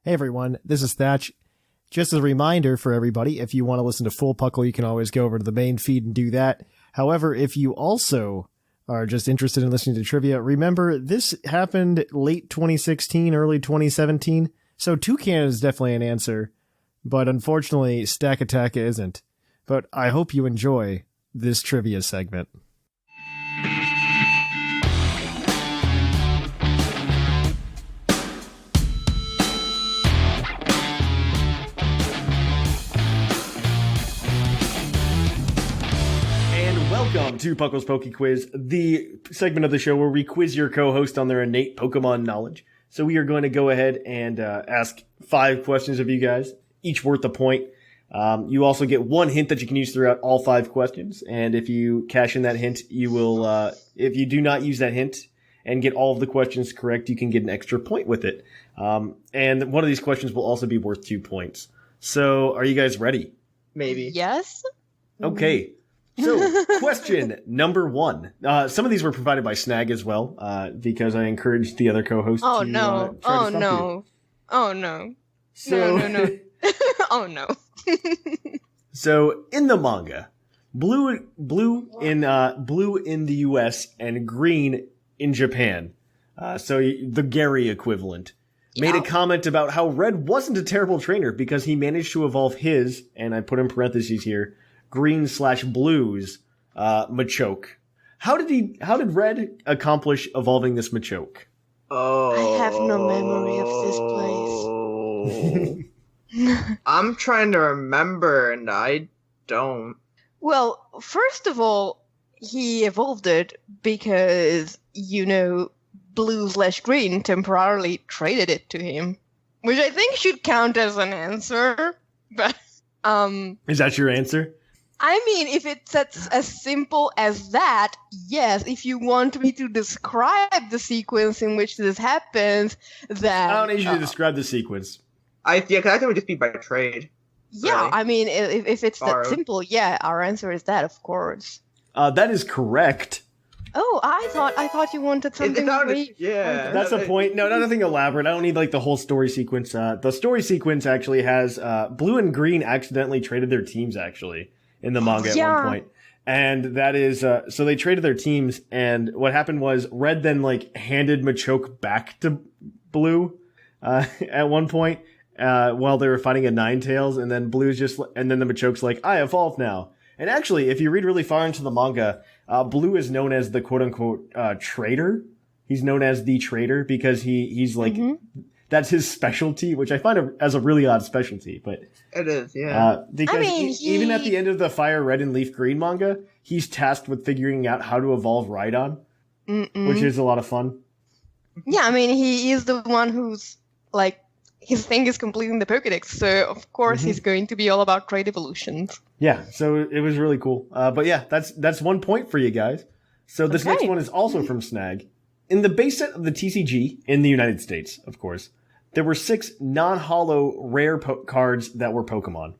Hey everyone, this is Thatch. Just as a reminder for everybody, if you want to listen to full PuCL, you can always go over to the main feed and do that. However, if you also are just interested in listening to trivia, remember this happened late 2016, early 2017, so Toucan is definitely an answer, but unfortunately Stack Attack isn't. But I hope you enjoy this trivia segment. Welcome to PuCL's PokeQuiz, the segment of the show where we quiz your co-host on their innate Pokemon knowledge. So we are going to go ahead and ask 5 questions of you guys, each worth a point. You also get one hint that you can use throughout all 5 questions, and if you cash in that hint, you will, if you do not use that hint and get all of the questions correct, you can get an extra point with it. And one of these questions will also be worth 2 points. So are you guys ready? Maybe. Yes. Okay. So, question number 1. Some of these were provided by Snag as well, because I encouraged the other co-host to try to stop you. Oh no. So, No. Oh no. So, in the manga, blue in the US and green in Japan, so the Gary equivalent, made a comment about how Red wasn't a terrible trainer because he managed to evolve his, and I put in parentheses here, green/blues Machoke. How did Red accomplish evolving this Machoke? Oh. I have no memory of this place. I'm trying to remember, and I don't. Well, first of all, he evolved it because, blue/green temporarily traded it to him, which I think should count as an answer, but, Is that your answer? I mean, if it's as simple as that, yes. If you want me to describe the sequence in which this happens, then... I don't need you to describe the sequence. Because I think it would just be by trade. Yeah, Really? I mean, if it's Borrowed. that simple, yeah, our answer is that, of course. That is correct. Oh, I thought you wanted something very... Yeah. That's the point. No, nothing elaborate. I don't need the whole story sequence. The story sequence actually has blue and green accidentally traded their teams actually in the manga at one point. And that is so they traded their teams, and what happened was Red then handed Machoke back to Blue at one point while they were fighting a Ninetales, and then the Machoke's like, I evolved now. And actually, if you read really far into the manga, Blue is known as the quote-unquote trader. He's known as the trader because he's that's his specialty, which I find as a really odd specialty. But it is, yeah. Because even at the end of the Fire Red and Leaf Green manga, he's tasked with figuring out how to evolve Rhydon, which is a lot of fun. Yeah, I mean, he is the one who's, his thing is completing the Pokedex, so of course he's going to be all about trade evolutions. Yeah, so it was really cool. But yeah, that's 1 point for you guys. So this next one is also from Snag. In the base set of the TCG, in the United States, of course, there were 6 non-holo rare cards that were Pokemon.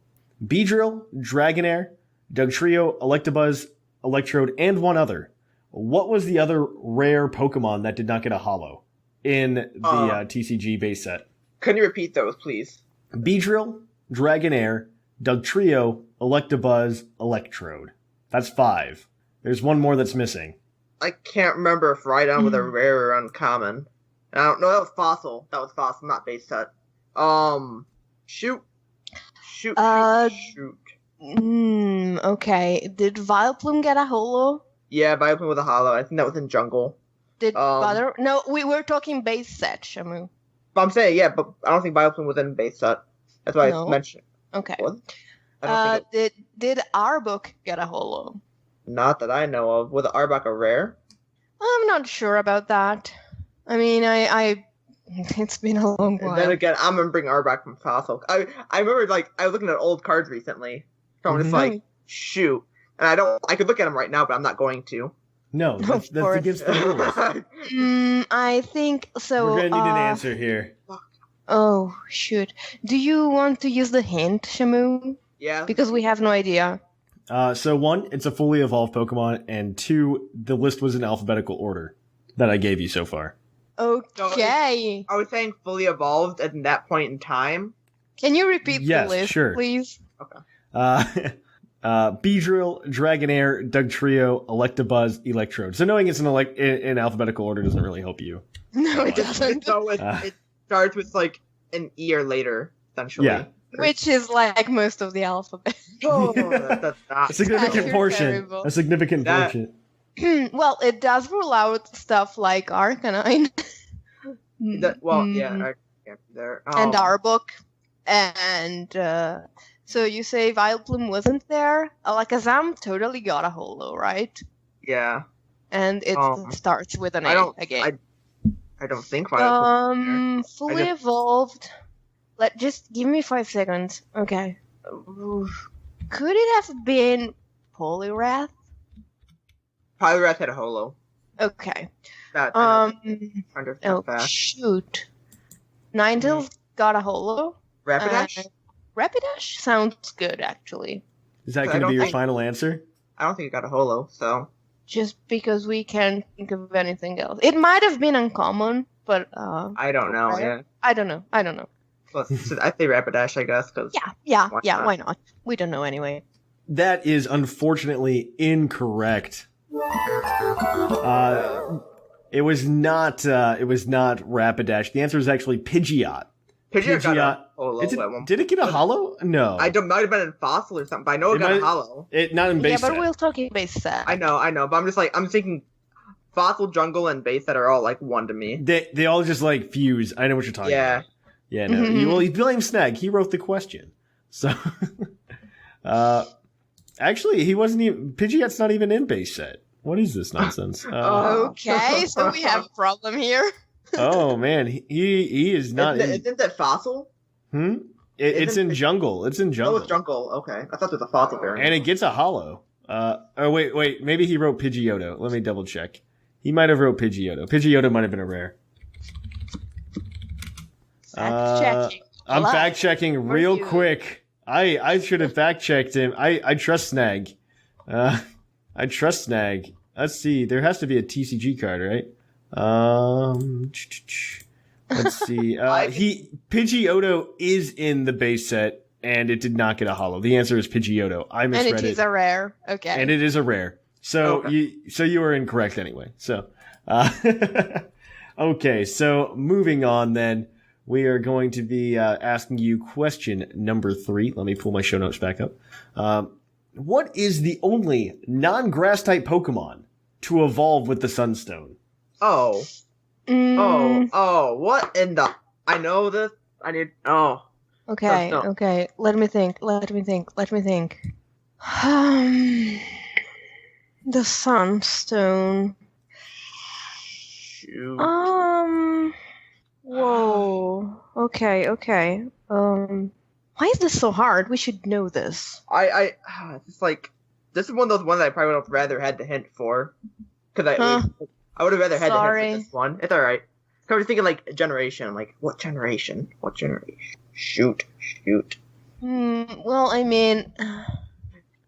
Beedrill, Dragonair, Dugtrio, Electabuzz, Electrode, and one other. What was the other rare Pokemon that did not get a holo in the TCG base set? Can you repeat those, please? Beedrill, Dragonair, Dugtrio, Electabuzz, Electrode. That's 5. There's one more that's missing. I can't remember if Rhydon was a rare or uncommon. I don't know, that was Fossil. That was Fossil, not base set. Shoot. Okay. Did Vileplume get a holo? Yeah, Vileplume with a holo. I think that was in Jungle. Did Butter? No, we were talking base set, Shamu. But I'm saying, yeah, but I don't think Vileplume was in base set. That's why I mentioned it. Okay. I don't think did Arbok get a holo? Not that I know of. Was Arbok a rare? I'm not sure about that. I mean, I it's been a long while. And then again, I'm remembering Arbok from Fossil. I remember, I was looking at old cards recently. So I'm just shoot. And I could look at them right now, but I'm not going to. No, that's against the rules. I think so. We're gonna need an answer here. Oh, shoot. Do you want to use the hint, Shamu? Yeah. Because we have no idea. So 1, it's a fully evolved Pokemon, and 2, the list was in alphabetical order that I gave you so far. Okay. I was saying fully evolved at that point in time. Can you repeat Yes, the list, sure. please? Okay. Beedrill, Dragonair, Dugtrio, Electabuzz, Electrode. So knowing it's in alphabetical order doesn't really help you. No, it doesn't. So it starts with like an E or later, essentially. Yeah. Which is like most of the alphabet. Oh, that's not. A significant You're portion. terrible. A significant That- portion. Well, it does rule out stuff like Arcanine. There. And Arbok. And so you say Vileplume wasn't there? Alakazam totally got a holo, right? Yeah. And it starts with an A again. I don't think Vileplume. Fully evolved. Just give me 5 seconds. Okay. Could it have been Poliwrath? Poliwrath had a holo. Okay. That fast. Shoot. Ninetales got a holo. Rapidash? Rapidash sounds good, actually. Is that going to be your final answer? I don't think it got a holo, so. Just because we can't think of anything else. It might have been uncommon, but I don't know. right? Yeah. I don't know. Well, so I say Rapidash, I guess. Cause Why not? We don't know anyway. That is unfortunately incorrect. It was not Rapidash. The answer is actually Pidgeot. Pidgeot got a holo at one point. Did it get a holo? No. I might have been in Fossil or something, but I know it got a holo. Not in base Yeah, but set. we're talking base set. I know, but I'm thinking Fossil, Jungle, and base set are all like one to me. They all just like fuse. I know what you're talking about. Yeah, no. Mhm. He blames Snag. He wrote the question. So, actually, he wasn't even. Pidgeot's not even in base set. What is this nonsense? Okay, so we have a problem here. Oh man, he is not. Isn't that Fossil? It's in Jungle. It's in Jungle. Oh, it's Jungle. Okay, I thought there was a Fossil variant. And it gets a holo. Wait. Maybe he wrote Pidgeotto. Let me double check. He might have wrote Pidgeotto. Pidgeotto might have been a rare. Fact checking. I'm fact checking real quick. I should have fact checked him. I trust Snag. I trust Snag. Let's see. There has to be a TCG card, right? Let's see. Pidgeotto is in the base set, and it did not get a holo. The answer is Pidgeotto. I misread it. And it is a rare. Okay. And it is a rare. So you were incorrect anyway. So, okay. So moving on then. We are going to be asking you question number 3. Let me pull my show notes back up. What is the only non-grass type Pokemon to evolve with the Sunstone? What in the... I know this. I need... Okay, Sunstone. okay. Let me think. The Sunstone. Shoot. Whoa. Okay. Why is this so hard? We should know this. It's like... This is one of those ones I probably would have rather had the hint for. Because I would have rather had the hint for this one. It's alright. I was thinking like generation. Like, what generation? Shoot. Well, I mean...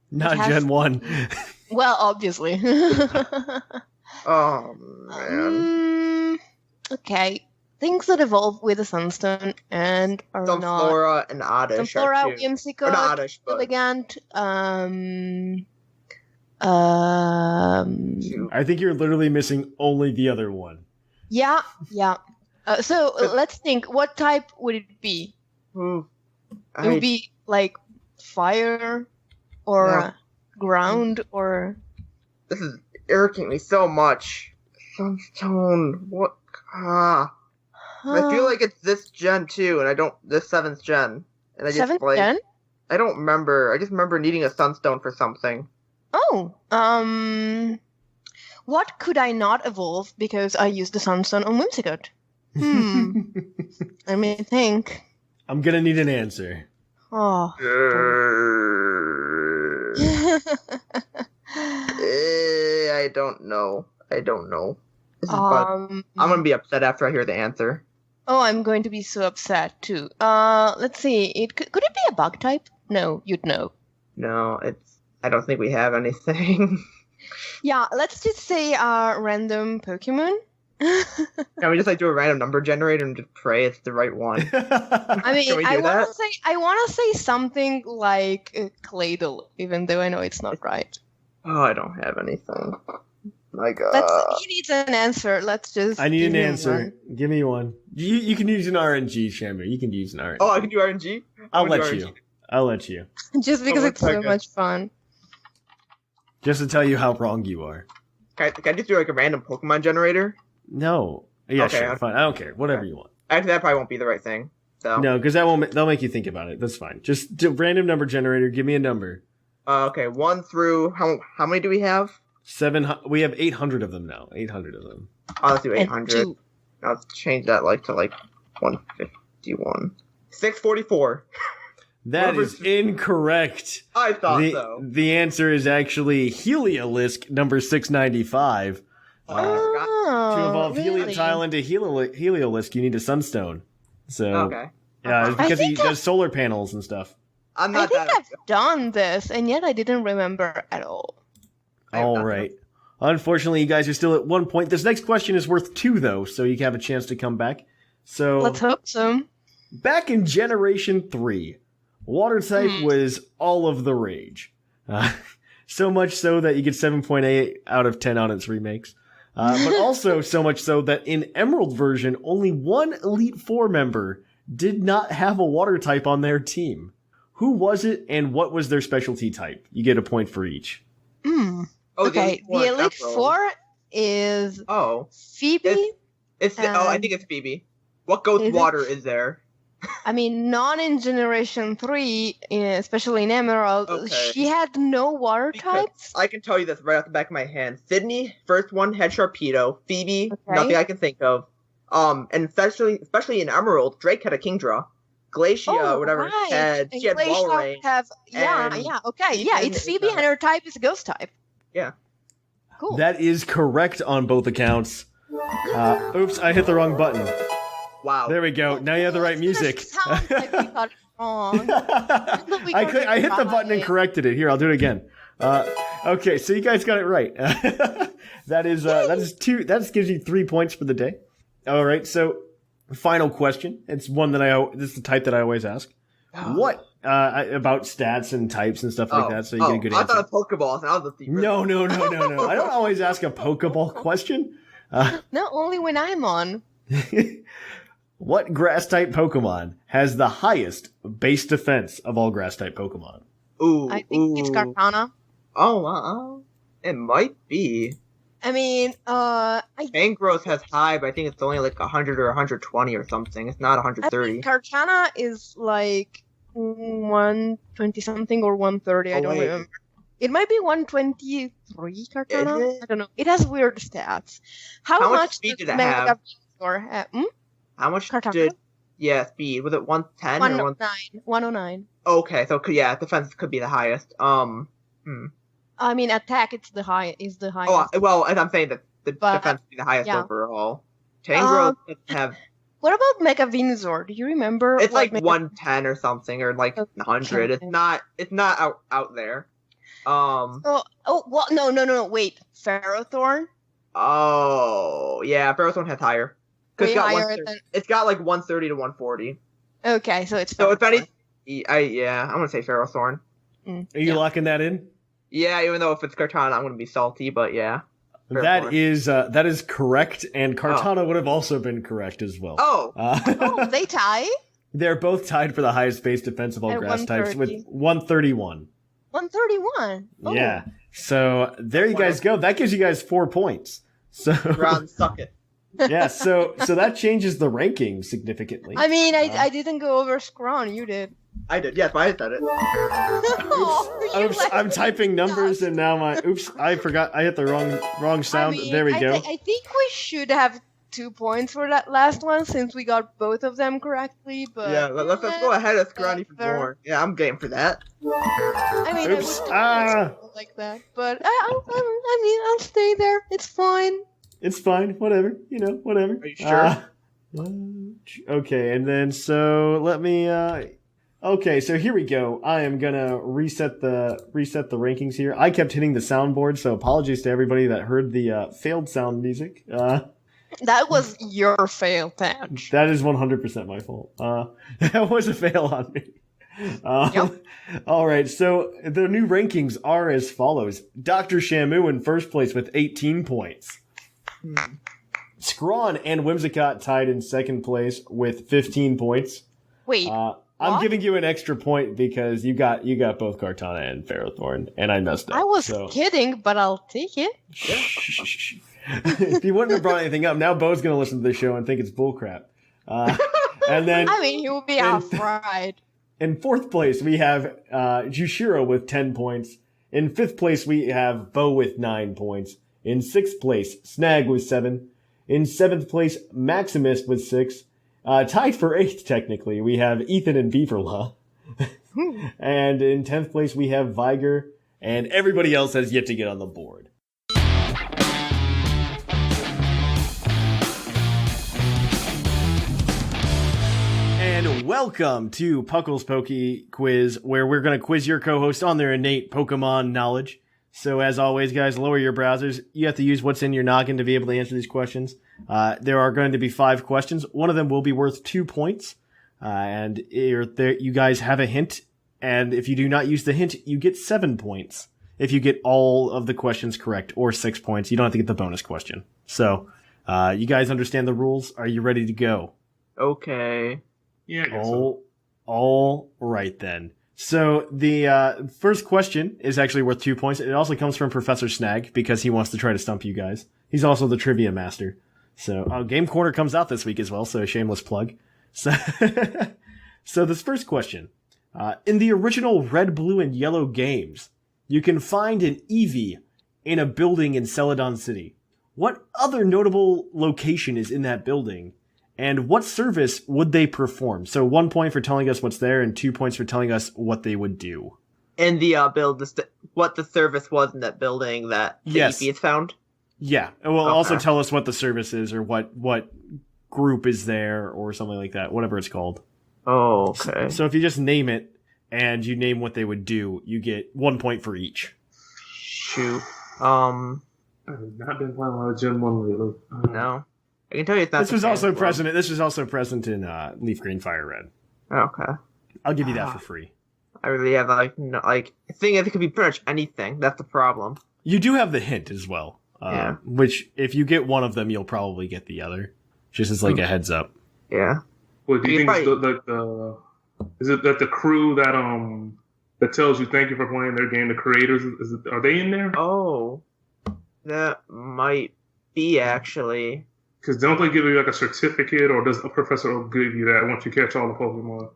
Not Gen 1. Well, obviously. Oh, man. Okay. Things that evolve with the Sunstone and are not... Sunflora and Oddish. Sunflora, Whimsicott, not Oddish, but... Elegant, Shoot. I think you're literally missing only the other one. Yeah. So let's think. What type would it be? It would be like fire or ground or... This is irritating me so much. Sunstone. What? I feel like it's this gen too, and this 7th gen. And I just 7th gen? I don't remember. I just remember needing a Sunstone for something. What could I not evolve because I used the Sunstone on Whimsicott? Let me think. I'm gonna need an answer. Oh. I don't know. This is fun. I'm gonna be upset after I hear the answer. Oh, I'm going to be so upset too. Let's see. Could it be a bug type? No, you'd know. No, I don't think we have anything. Yeah, let's just say random Pokemon. Can we just like do a random number generator and just pray it's the right one? I mean, I want to say something like Cladle, even though I know it's not right. Oh, I don't have anything. My God. He needs an answer. Let's just. I need an answer. Give me one. You can use an RNG, Shamu. You can use an RNG. Oh, I can do RNG? I'll let you. Just because it's so much fun. Just to tell you how wrong you are. Can I just do like a random Pokemon generator? No. Yeah, okay, sure, fine. I don't care. Whatever you want. Actually, that probably won't be the right thing. So. No, because that'll make you think about it. That's fine. Just do random number generator. Give me a number. Okay, 1 through how many do we have? 700. We have 800 of them now. 800 of them. Oh, let's do 800. I'll change that to 151. 644. That is incorrect. I thought so. The answer is actually Heliolisk number 695. To evolve Heliotile into Heliolisk, you need a Sunstone. So, okay. Yeah, it's because he does solar panels and stuff. I think I've done this, and yet I didn't remember at all. All right. Unfortunately, you guys are still at 1 point. This next question is worth 2, though, so you have a chance to come back. So let's hope so. Back in Generation 3, Water type was all of the rage. So much so that you get 7.8 out of 10 on its remakes. But also so much so that in Emerald version, only one Elite Four member did not have a water type on their team. Who was it, and what was their specialty type? You get a point for each. Okay, the Elite Four is Phoebe. I think it's Phoebe. What ghost water is there? I mean, not in Generation 3, especially in Emerald. Okay. She had no water types. I can tell you this right off the back of my hand. Sydney, first one, had Sharpedo. Phoebe, nothing I can think of. And especially in Emerald, Drake had a Kingdra. Glacia, she had Walrein. It's Phoebe, and her type is Ghost type. Yeah. Cool. That is correct on both accounts. Oops, I hit the wrong button. Wow. There we go. Now you have the right music. Sounds like we got it wrong. I hit the button and corrected it. Here, I'll do it again. Okay, so you guys got it right. That is 2. That gives you 3 points for the day. All right, so final question. It's one that this is the type that I always ask. What about stats and types and stuff like that? So you get a good answer. I thought Pokeballs. And I was No. I don't always ask a Pokeball question. Not only when I'm on. What grass-type Pokemon has the highest base defense of all grass-type Pokemon? I think it's Kartana. Oh, it might be. I mean, Tangrowth has high, but I think it's only like 100 or 120 or something. It's not 130. I think Kartana is like 120 something or 130. I don't remember. It might be 123 Kartana. I don't know. It has weird stats. How much speed did it have? How much Kartana? Speed. Was it 110 or 109? Okay, so defense could be the highest. I mean, attack is the highest. Oh, well, as I'm saying that the defense would be the highest overall. Tangrowth doesn't have. What about Mega Venusaur? Do you remember? It's like 110 or something, or like 100. It's not out there. No. Wait, Ferrothorn? Oh, yeah, Ferrothorn has higher. It's got like 130 to 140. Okay, so it's Ferrothorn. So if any, I'm gonna say Ferrothorn. Are you locking that in? Yeah, even though if it's Kartana, I'm gonna be salty, but yeah. That is correct, and Kartana would have also been correct as well. They tie? They're both tied for the highest base defense of all grass types with 131. 131? Oh. Yeah. So there you guys go. That gives you guys 4 points. So Ron, suck it. Yeah, so that changes the ranking significantly. I mean, I didn't go over Zcron, you did. I did, yes, I said it. Oops, I'm typing numbers and now I forgot, I hit the wrong sound. There we go. I think we should have 2 points for that last one since we got both of them correctly, but... Yeah, let's go ahead of Zcron even more. Yeah, I'm game for that. I mean, like that, but I'll stay there. It's fine. It's fine, whatever, whatever. Are you sure? Okay, and then so let me okay, so here we go. I am gonna reset the rankings here. I kept hitting the soundboard, so apologies to everybody that heard the failed sound music. That was your fail, Thatch. That is 100% my fault. That was a fail on me. Yep. All right, so the new rankings are as follows. Dr. Shamu in first place with 18 points. Zcron and Whimsicott tied in second place with 15 points. Wait, I'm giving you an extra point because you got both Kartana and Ferrothorn, and I messed up. I was kidding, but I'll take it. If you wouldn't have brought anything up, now Bo's going to listen to the show and think it's bullcrap. And then, I mean, he will be outright. In fourth place, we have Jushiro with 10 points. In fifth place, we have Bo with 9 points. In sixth place, Snag with 7. In seventh place, Maximus with 6. Tied for eighth, technically, we have Ethan and Beaverlaw. And in 10th place, we have Viger. And everybody else has yet to get on the board. And welcome to PUCL's PokeQuiz, where we're going to quiz your co-host on their innate Pokemon knowledge. So as always, guys, lower your browsers. You have to use what's in your noggin to be able to answer these questions. There are going to be 5 questions. One of them will be worth 2 points. And you guys have a hint. And if you do not use the hint, you get 7 points. If you get all of the questions correct, or 6 points, you don't have to get the bonus question. So, you guys understand the rules? Are you ready to go? Okay. Yeah, I guess so. All right then. So the first question is actually worth 2 points. It also comes from Professor Snag because he wants to try to stump you guys. He's also the trivia master. So Game Corner comes out this week as well, so a shameless plug. So, so this first question. In the original Red, Blue, and Yellow games, you can find an Eevee in a building in Celadon City. What other notable location is in that building? And what service would they perform? So 1 point for telling us what's there, and 2 points for telling us what they would do. In the what the service was in that building that the Eevee is found? Yeah. It will also tell us what the service is, or what group is there, or something like that, whatever it's called. Oh, okay. So if you just name it, and you name what they would do, you get 1 point for each. Shoot. I have not been playing a lot of Gen 1 lately. No. I can tell you it's not. This was also present in Leaf Green Fire Red. Okay. I'll give you that for free. I really have a thing that could be pretty much anything. That's the problem. You do have the hint as well. Yeah. Which if you get one of them, you'll probably get the other. Just as like a heads up. Yeah. Well, do you think it's is it that the crew that tells you thank you for playing their game, the creators, are they in there? Oh, that might be actually. Because don't they give you like a certificate, or does a professor give you that once you catch all the Pokemon?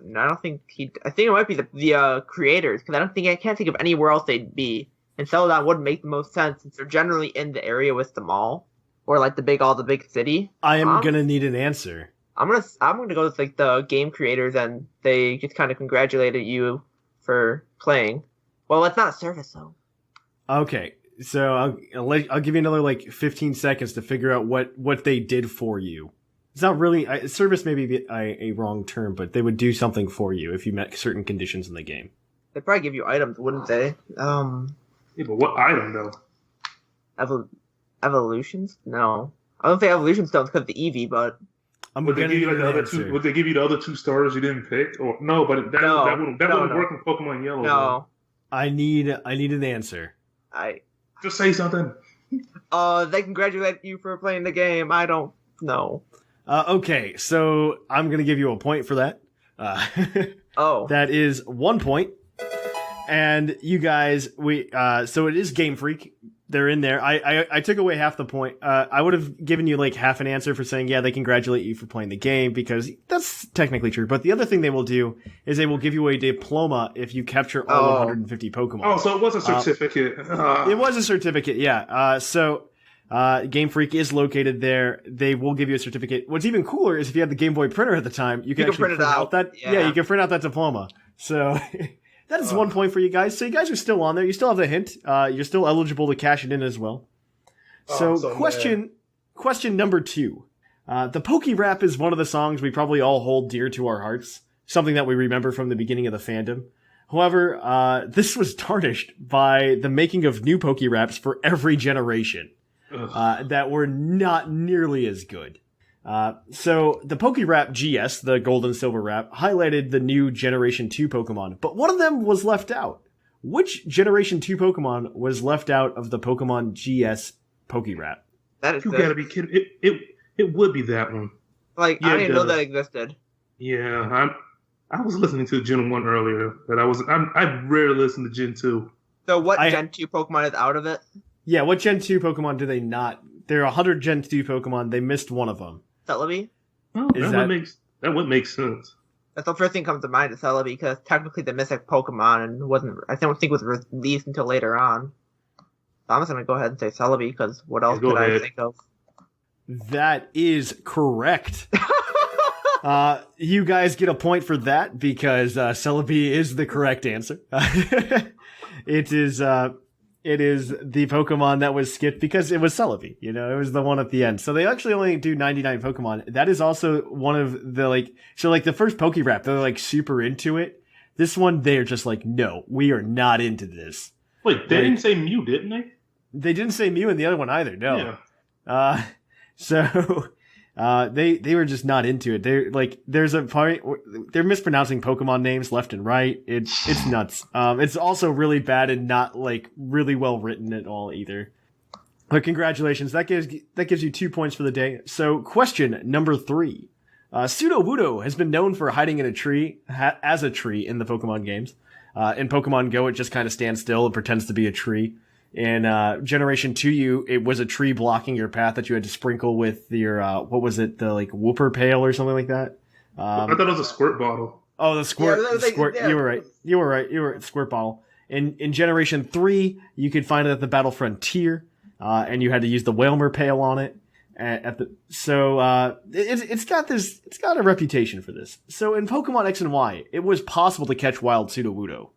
No, I don't think I think it might be the creators, because I can't think of anywhere else they'd be. And Celadon would make the most sense since they're generally in the area with the mall, or like the big city. I am gonna need an answer. I'm gonna go with like the game creators, and they just kind of congratulated you for playing. Well, it's not a service though. Okay. So I'll give you another 15 seconds to figure out what they did for you. It's not really service, maybe a wrong term, but they would do something for you if you met certain conditions in the game. They'd probably give you items, wouldn't they? Yeah, but what item though? Evolutions? No, I don't think evolution stones because of the Eevee, but would they give you the other two? Would they give you the other 2 starters you didn't pick? Or no? But that wouldn't work in Pokemon Yellow. No. Though. I need an answer. Just say something. They congratulate you for playing the game. I don't know. Okay, so I'm gonna give you a point for that. That is 1 point. And you guys, so it is Game Freak. They're in there. I took away half the point. I would have given you half an answer for saying, yeah, they congratulate you for playing the game, because that's technically true. But the other thing they will do is they will give you a diploma if you capture all 150 Pokemon. Oh, so it was a certificate. It was a certificate, yeah. So Game Freak is located there. They will give you a certificate. What's even cooler is if you had the Game Boy printer at the time, you can actually print out that. Yeah, you can print out that diploma. So that is 1 point for you guys. So you guys are still on there. You still have the hint. You're still eligible to cash it in as well. So question number 2. The Poke Rap is one of the songs we probably all hold dear to our hearts. Something that we remember from the beginning of the fandom. However, this was tarnished by the making of new Poke Raps for every generation. that were not nearly as good. So the PokeWrap GS, the Gold and Silver Wrap, highlighted the new Generation 2 Pokemon, but one of them was left out. Which Generation 2 Pokemon was left out of the Pokemon GS PokeWrap? That is You gotta be kidding. It would be that one. Like, I didn't know that existed. Yeah, I was listening to Gen 1 earlier. I rarely listen to Gen 2. So what Gen 2 Pokemon is out of it? Yeah, what Gen 2 Pokemon do they not? There are 100 Gen 2 Pokemon. They missed one of them. Celebi? Oh, that would make sense. That's the first thing that comes to mind is Celebi, because technically the Mystic Pokemon and I don't think was released until later on. So I'm just going to go ahead and say Celebi, because what else could I think of? That is correct. You guys get a point for that, because Celebi is the correct answer. It is the Pokemon that was skipped because it was Celebi. You know, it was the one at the end. So they actually only do 99 Pokemon. That is also one of the, the first PokeWrap, they're, super into it. This one, they're just like, no, we are not into this. Wait, they didn't say Mew, didn't they? They didn't say Mew in the other one either, no. Yeah. So they were just not into it. There's a part they're mispronouncing Pokemon names left and right. It's nuts. It's also really bad and not really well written at all either. But congratulations, that gives you 2 points for the day. So question number 3. Sudowoodo has been known for hiding in a tree as a tree in the Pokemon games. In Pokemon Go, it just kind of stands still and pretends to be a tree. In Generation 2U, it was a tree blocking your path that you had to sprinkle with your, what was it, the Whooper Pail or something like that? I thought it was a squirt bottle. Oh, the squirt. Yeah, squirt. Yeah. You were right. Squirt bottle. In Generation 3, you could find it at the Battle Frontier, and you had to use the Whalmer Pail on it. It's got a reputation for this. So in Pokemon X and Y, it was possible to catch wild Sudowoodo.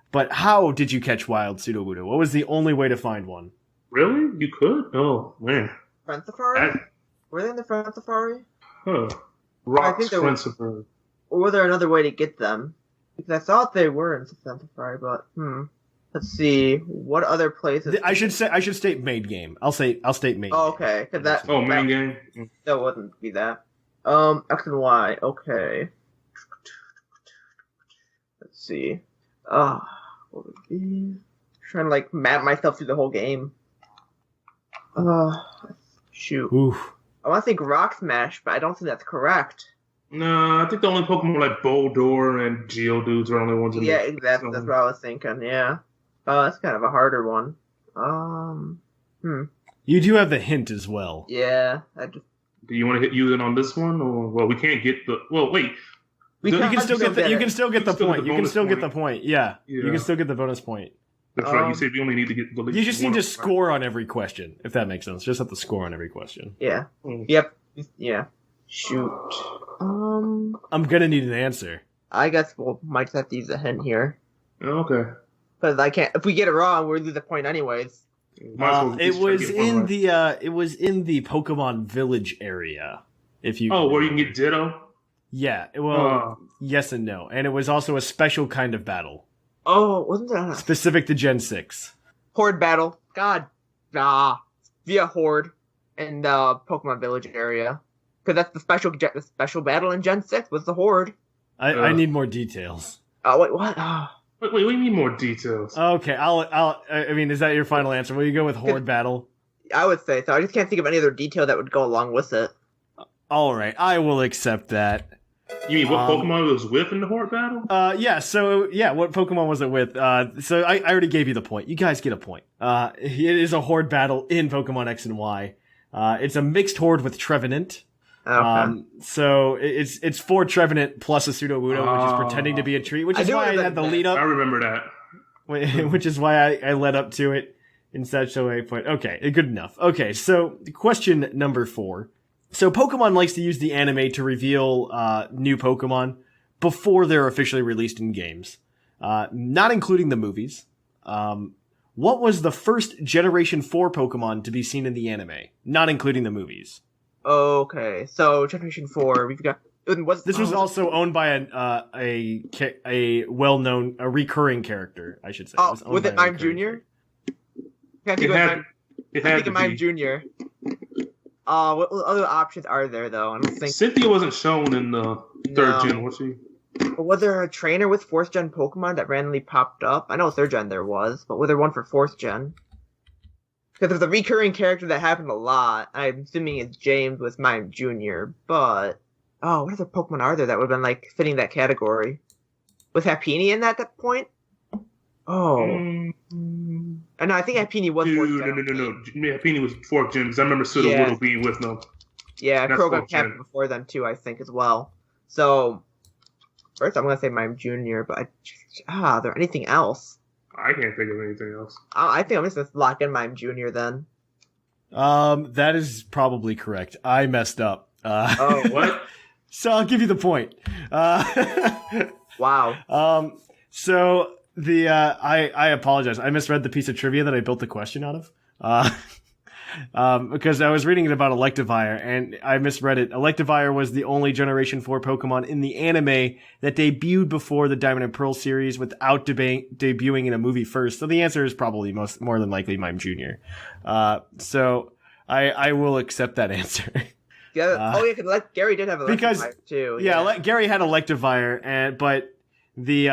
But how did you catch wild Sudowoodo? What was the only way to find one? Really? You could? Oh, man. Friend Safari? Were they in the Friend Safari? Huh. Rock's Friend Safari. Or was there another way to get them? Because I thought they were in Friend Safari, but let's see. What other places? I should state main game. I'll state main game. Oh, okay. Main game? That wouldn't be that. X and Y. Okay. Let's see. What would it be? Trying to map myself through the whole game. Shoot. Oof. I want to think Rock Smash, but I don't think that's correct. No, I think the only Pokemon like Boldore and Geodudes are the only ones in Yeah, exactly. That's what I was thinking. Yeah. That's kind of a harder one. You do have the hint as well. Yeah. Do you want to hit you in on this one, or we can't get the? Well, wait. You can still get the point. You can still get the point. Yeah. You can still get the bonus point. That's right. You said you only need to get the. You just need to score on every question, if that makes sense. Just have to score on every question. Yeah. Yep. Yeah. Shoot. I'm gonna need an answer. I guess we'll might just have to use a hint here. Okay. Because I can't. If we get it wrong, we'll lose a point anyways. It was in the Pokemon Village area. If you. Oh, where you can get Ditto. Yeah. Well, yes and no, and it was also a special kind of battle. Oh, wasn't that specific to Gen 6? Horde battle. God. Via Horde in the Pokemon Village area. Because that's the special battle in Gen 6 was the Horde. I need more details. Wait, what? Wait, what do you mean more details? Okay, I mean, is that your final answer? Will you go with Horde battle? I would say so. I just can't think of any other detail that would go along with it. Alright, I will accept that. You mean what Pokemon it was with in the Horde battle? What Pokemon was it with? So I already gave you the point. You guys get a point. It is a Horde battle in Pokemon X and Y. It's a mixed Horde with Trevenant. Okay. So it's 4 Trevenant plus a Sudowoodo, which is pretending to be a tree, which is why I had the lead up. I remember that. Which is why I led up to it in such a way. But okay, good enough. Okay, so question number 4. So Pokemon likes to use the anime to reveal new Pokemon before they're officially released in games, not including the movies. What was the first Generation 4 Pokemon to be seen in the anime, not including the movies? Okay, so Generation 4, we've got... This was also owned by a well-known, a recurring character, I should say. Was it Mime Jr.? It I'm had thinking to Mime be. Junior. What other options are there though? I don't think Cynthia wasn't shown in the third gen, was she? But was there a trainer with 4th gen Pokemon that randomly popped up? I know 3rd gen there was, but was there one for 4th gen? Because there's a recurring character that happened a lot. I'm assuming it's James with Mime Jr., but... Oh, what other Pokemon are there that would have been, like, fitting that category? Was Happiny in that at that point? Oh. No, I think Happiny was 4th gen. No. Happiny was 4th gen, because I remember Sudowoodo being with them. Yeah, Crow got captured before them, too, I think, as well. So... First, I'm gonna say Mime Jr., but are there anything else? I can't think of anything else. I think I'm just gonna lock in Mime Jr. then. That is probably correct. I messed up. What? So I'll give you the point. Wow. So the I apologize. I misread the piece of trivia that I built the question out of. Because I was reading it about Electivire, and I misread it. Electivire was the only Generation 4 Pokemon in the anime that debuted before the Diamond and Pearl series without debuting in a movie first. So the answer is probably more than likely Mime Jr. So I will accept that answer. Yeah. Because Gary did have Electivire too. Yeah, Gary had Electivire, but the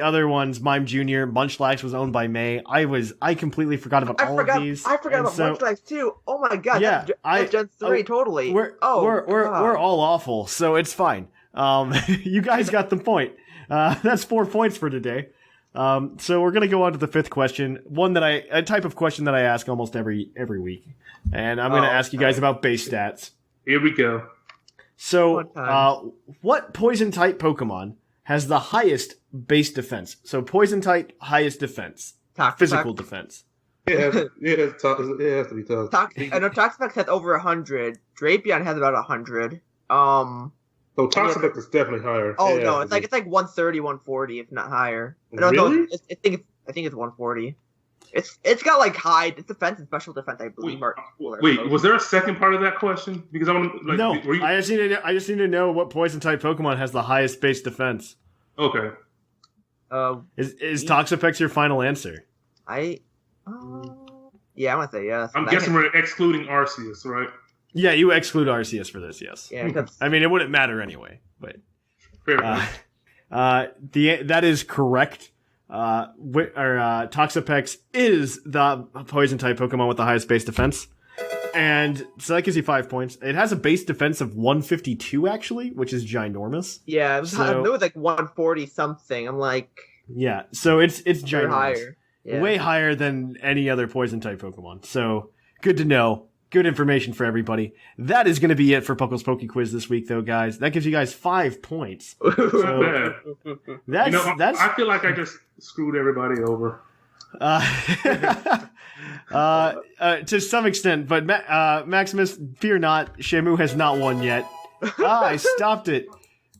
other ones, Mime Jr., Munchlax was owned by May. I completely forgot about all of these. I forgot about Munchlax too. Oh my god. Yeah, that's Gen 3 totally. We're all awful, so it's fine. You guys got the point. That's 4 points for today. So we're gonna go on to the 5th question. A type of question that I ask almost every week, and I'm gonna ask you guys about base stats. Here we go. So, what poison type Pokemon has the highest base defense? So poison type, highest defense. Physical defense. It has to be tough. I know Toxapex has over 100. Drapion has about 100. So Toxapex is definitely higher. Oh no, it's like 130, 140, if not higher. Really? No, I think it's 140. It's got like high defense and special defense, I believe. Wait, was there a second part of that question? Because I want to no. I just need to know what poison type Pokemon has the highest base defense. Okay. Is Toxapex your final answer? Yeah, I want to say yes. I'm guessing we're excluding Arceus, right? Yeah, you exclude Arceus for this. Yes. Yeah. I mean, it wouldn't matter anyway, but fair enough. That is correct. Toxapex is the poison type Pokemon with the highest base defense. And so that gives you 5 points. It has a base defense of 152 actually, which is ginormous. Yeah, it was like 140 something. I'm like, yeah, so it's ginormous. Higher. Yeah. Way higher than any other poison type Pokemon. So good to know. Good information for everybody. That is going to be it for Puckle's PokeQuiz this week, though, guys. That gives you guys 5 points. So that's. I feel like I just screwed everybody over. To some extent, but Maximus, fear not. Shamu has not won yet. I stopped it,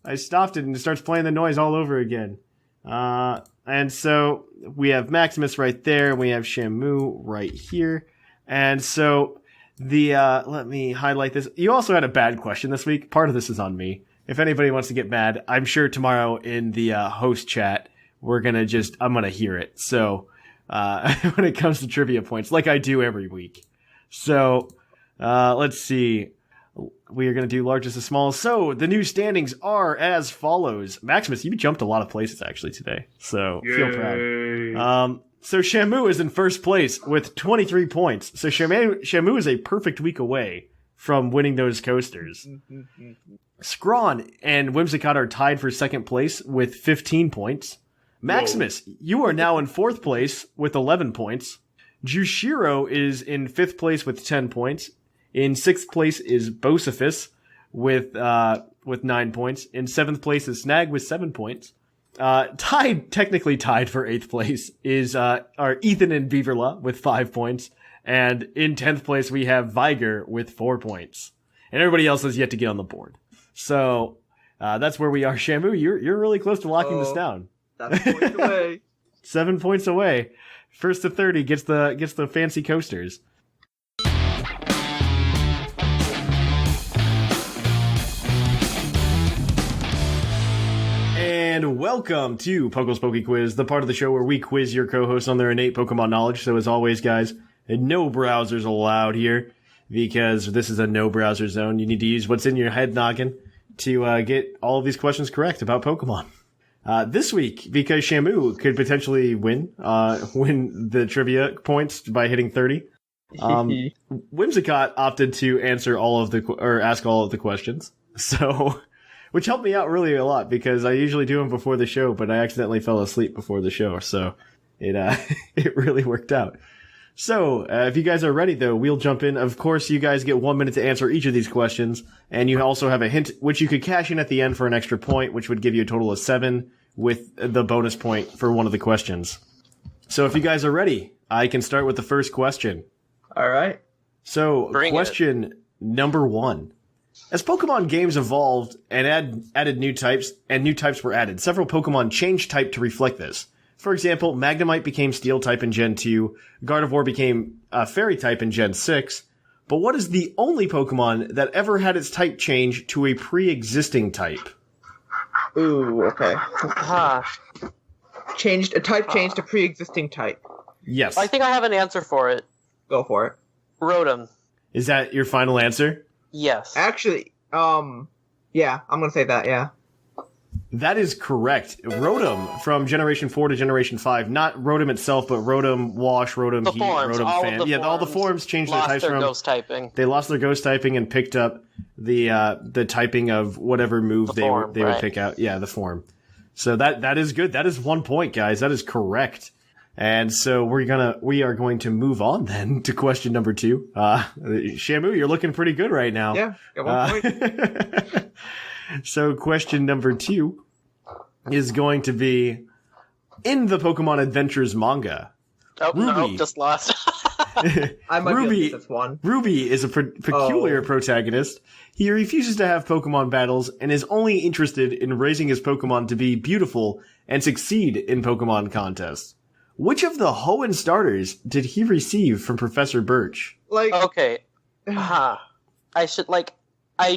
and it starts playing the noise all over again. And so we have Maximus right there, and we have Shamu right here, and so. Let me highlight this. You also had a bad question this week. Part of this is on me. If anybody wants to get mad, I'm sure tomorrow in the host chat, I'm gonna hear it. So, when it comes to trivia points, like I do every week. So, let's see. We are gonna do largest to smallest. So, the new standings are as follows. Maximus, you jumped a lot of places actually today. So, feel proud. So Shamu is in first place with 23 points. So Shamu is a perfect week away from winning those coasters. Zcron and Whimsicott are tied for second place with 15 points. Maximus, you are now in fourth place with 11 points. Jushiro is in fifth place with 10 points. In sixth place is Bocephus with 9 points. In seventh place is Snag with 7 points. Technically tied for 8th place are Ethan and Beaverla with 5 points. And in 10th place, we have Viger with 4 points. And everybody else has yet to get on the board. So, that's where we are. Shamu, you're really close to locking this down. That's points away. 7 points away. First to 30 gets the fancy coasters. And welcome to Puckle's PokeQuiz, the part of the show where we quiz your co-hosts on their innate Pokemon knowledge. So as always, guys, And no browsers allowed here, because this is a no browser zone. You need to use what's in your head noggin to get all of these questions correct about Pokemon. This week, because Shamu could potentially win the trivia points by hitting 30, Whimsicott opted to answer ask all of the questions. So, which helped me out really a lot, because I usually do them before the show, but I accidentally fell asleep before the show, so it it really worked out. So, if you guys are ready, though, we'll jump in. Of course, you guys get 1 minute to answer each of these questions, and you also have a hint, which you could cash in at the end for an extra point, which would give you a total of 7, with the bonus point for one of the questions. So, if you guys are ready, I can start with the first question. All right. So, question number 1. As Pokemon games evolved and added new types, and new types were added, several Pokemon changed type to reflect this. For example, Magnemite became Steel type in Gen 2, Gardevoir became Fairy type in Gen 6, but what is the only Pokemon that ever had its type change to a pre-existing type? Ooh, okay. Changed to pre-existing type. Yes. I think I have an answer for it. Go for it. Rotom. Is that your final answer? Yes. Actually, yeah, I'm gonna say that, yeah. That is correct. Rotom from Generation 4 to Generation 5. Not Rotom itself, but Rotom Wash, Rotom the Heat, forms, Rotom Fan. Yeah, all the forms changed their types from... ghost typing. They lost their ghost typing and picked up the typing of whatever move they would pick out. Yeah, the form. So that is good. That is 1 point, guys. That is correct. And so we are going to move on then to question number 2. Shamu, you're looking pretty good right now. Yeah, got 1 point. So question number 2 is going to be, in the Pokemon Adventures manga, Oh, Ruby, no, just lost. I might be this one. Ruby is a peculiar protagonist. He refuses to have Pokemon battles and is only interested in raising his Pokemon to be beautiful and succeed in Pokemon contests. Which of the Hoenn starters did he receive from Professor Birch? Okay. I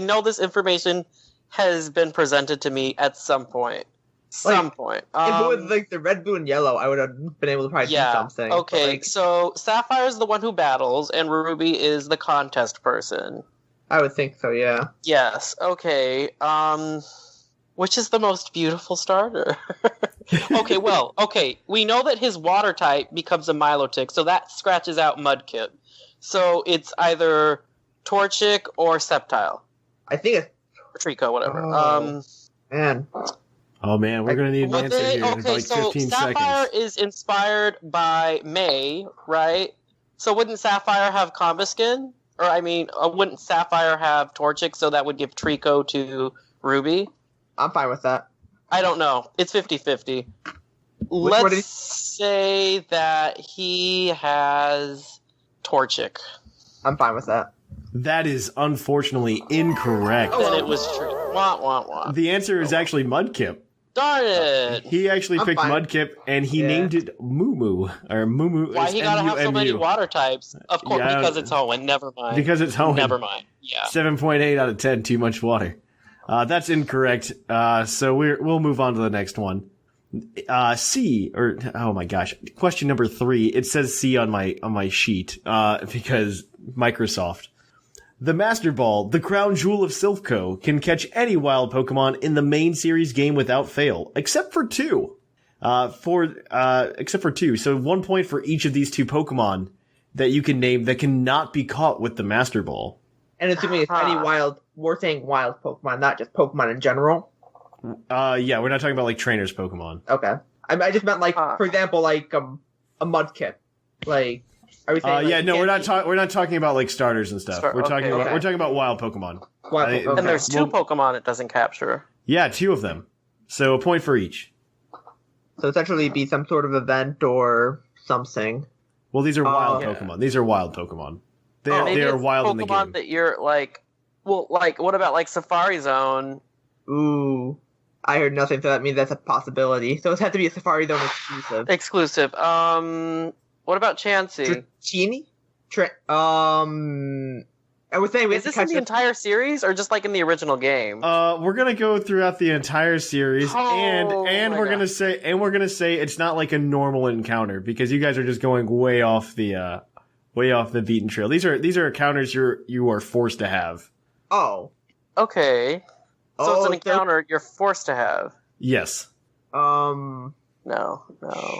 know this information has been presented to me at some point. If it was the red, blue, and yellow, I would have been able to probably do something. Okay, so Sapphire is the one who battles, and Ruby is the contest person. I would think so, yeah. Yes, okay. Which is the most beautiful starter? Okay, we know that his water type becomes a Milotic, so that scratches out Mudkip. So it's either Torchic or Sceptile. I think it's... Trico, whatever. Man. Oh man, we're going to need an answer here in like 15 Sapphire seconds. is inspired by May, right? So wouldn't Sapphire have Combuskin? Or, wouldn't Sapphire have Torchic, so that would give Trico to Ruby? I'm fine with that. I don't know. It's 50-50. Let's say that he has Torchic. I'm fine with that. That is unfortunately incorrect. Then it was true. Wah, wah, wah. The answer is actually Mudkip. Darn it! He actually picked Mudkip, and he named it Moo or Moo. Why he gotta have so many water types? Of course, because it's Hoenn. Never mind. Because it's Hoenn. Never mind. Yeah. 7.8 out of 10. Too much water. That's incorrect. So we'll move on to the next one. Oh my gosh. Question number 3. It says C on my sheet. Because Microsoft. The Master Ball, the crown jewel of Silphco, can catch any wild Pokemon in the main series game without fail, except for 2. Except for 2. So 1 point for each of these 2 Pokemon that you can name that cannot be caught with the Master Ball. And assuming it's any wild, we're saying wild Pokemon, not just Pokemon in general. Yeah, we're not talking about like trainers Pokemon. Okay. I just meant for example, a Mudkip. Are we saying, we're not talking about like starters and stuff. We're talking about wild Pokemon. And there's 2 Pokemon it doesn't capture. Yeah, 2 of them. So a point for each. So essentially it'd be some sort of event or something. Well, these are wild Pokemon. These are wild Pokemon. They are wild in the game. Pokemon that you're what about Safari Zone? Ooh. I heard nothing, so that means that's a possibility. So it has to be a Safari Zone exclusive. What about Chansey? Dratini? I was saying, is this in the entire series or just in the original game? We're gonna go throughout the entire series, and we're gonna say it's not like a normal encounter because you guys are just going way off the way off the beaten trail. These are encounters you are forced to have. Oh. Okay. So it's an encounter you're forced to have. Yes. No.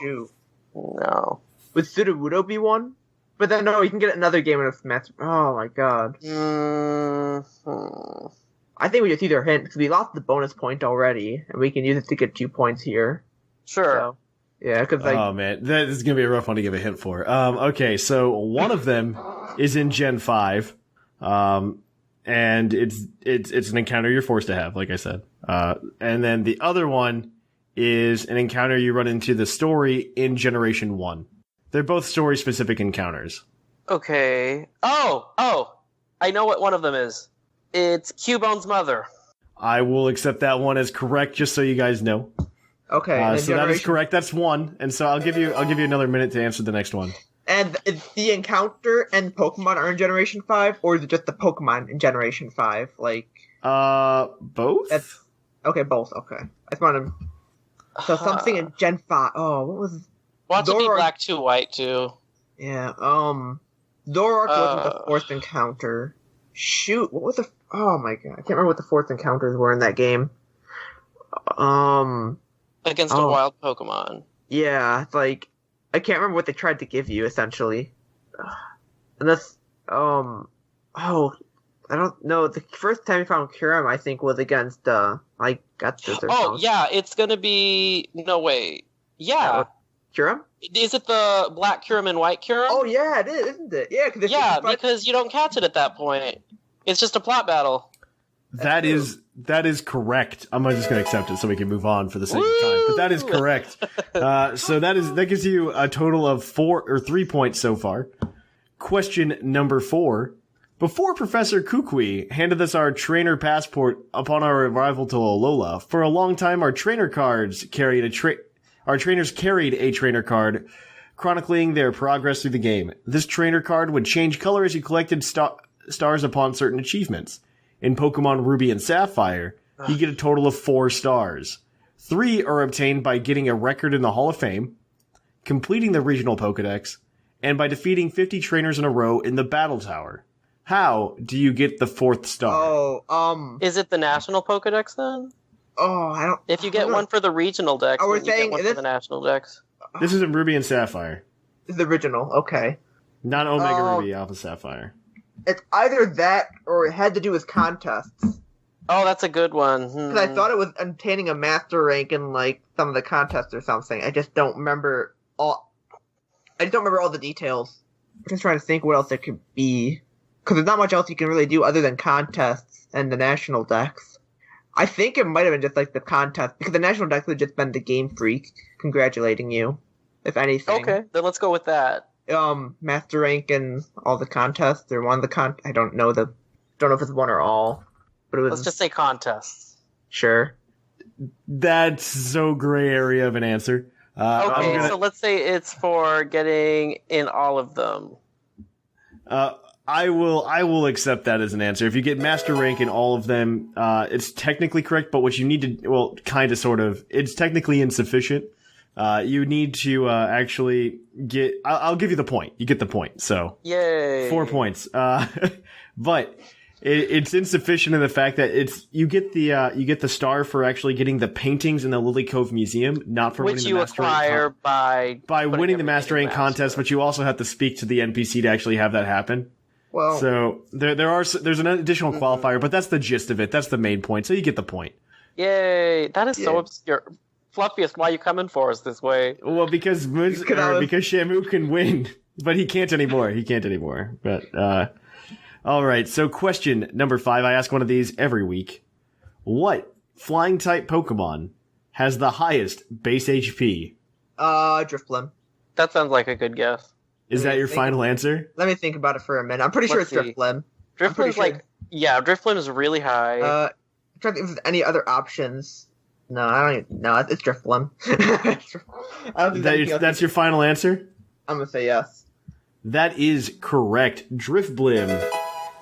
Shoot. No. Would Sudowoodo be one? But then no, you can get another game in a match. Oh my god. I think we just use our hint because we lost the bonus point already, and we can use it to get 2 points here. Sure. So, yeah, because oh man, that is gonna be a rough one to give a hint for. Okay, so one of them is in Gen 5, and it's an encounter you're forced to have, like I said. And then the other one is an encounter you run into the story in Generation 1. They're both story-specific encounters. Okay. Oh! I know what one of them is. It's Cubone's mother. I will accept that one as correct, just so you guys know. Okay. So that is correct. That's one, and so I'll give you another minute to answer the next one. And the encounter and Pokemon are in Generation 5, or is it just the Pokemon in Generation 5? Like, both? Okay, both. Okay. I just want to. So something in Gen 5. Oh, what was? Watch it be Black 2 White too. Yeah. Zoroark wasn't the fourth encounter. Shoot, what was the? Oh my god, I can't remember what the fourth encounters were in that game. Against a wild Pokemon. Yeah, it's like I can't remember what they tried to give you essentially. And that's I don't know. The first time we found Kyurem, I think, was against I got this. Yeah, it's gonna be wait. Yeah. Kyurem? Is it the black Kyurem and white Kyurem? Oh yeah, it is, isn't it? Yeah, because you don't catch it at that point. It's just a plot battle. That is correct. I'm just going to accept it so we can move on for the sake of time. But that is correct. So that gives you a total of 3 points so far. Question number 4. Before Professor Kukui handed us our trainer passport upon our arrival to Alola, for a long time our trainers carried a trainer card chronicling their progress through the game. This trainer card would change color as you collected stars upon certain achievements. In Pokemon Ruby and Sapphire, you get a total of 4 stars. 3 are obtained by getting a record in the Hall of Fame, completing the regional Pokedex, and by defeating 50 trainers in a row in the Battle Tower. How do you get the 4th star? Is it the National Pokedex then? I don't. If you get one for the regional dex, then you get one for the National Dex. This is in Ruby and Sapphire. This is the original, okay. Not Omega Ruby, Alpha Sapphire. It's either that or it had to do with contests. Oh, that's a good one. Because I thought it was obtaining a master rank in like some of the contests or something. I just don't remember all. I just don't remember all the details. I'm just trying to think what else there could be. Because there's not much else you can really do other than contests and the national dex. I think it might have been just like the contest because the national dex would have just been the Game Freak congratulating you, if anything. Okay, then let's go with that. Master rank and all the contests or one of the I don't know if it's one or all, but it was. Let's just say contests. Sure. That's so gray area of an answer. So let's say it's for getting in all of them. I will accept that as an answer. If you get master rank in all of them, it's technically correct, but what you need to, kind of, sort of, it's technically insufficient. You need to actually get. I'll give you the point. You get the point. So, yay, 4 points. But it's insufficient in the fact that you get the star for actually getting the paintings in the Lily Cove Museum, not for winning the master rank. Which you acquire by winning the master rank contest, but you also have to speak to the NPC to actually have that happen. Well, so there's an additional qualifier, but that's the gist of it. That's the main point. So you get the point. Yay! That is so obscure. Fluffiest, why are you coming for us this way? Well, because Shamu can win, but he can't anymore. But all right. So question number 5. I ask one of these every week. What flying type Pokemon has the highest base HP? Drifblim. That sounds like a good guess. Is that your final answer? Let me think about it for a minute. I'm pretty sure it's Drifblim. Drifblim's Drifblim is really high. I'm trying to think if there's any other options. No, I don't even. No, it's Drifblim. I don't think that's your final answer? I'm gonna say yes. That is correct. Drifblim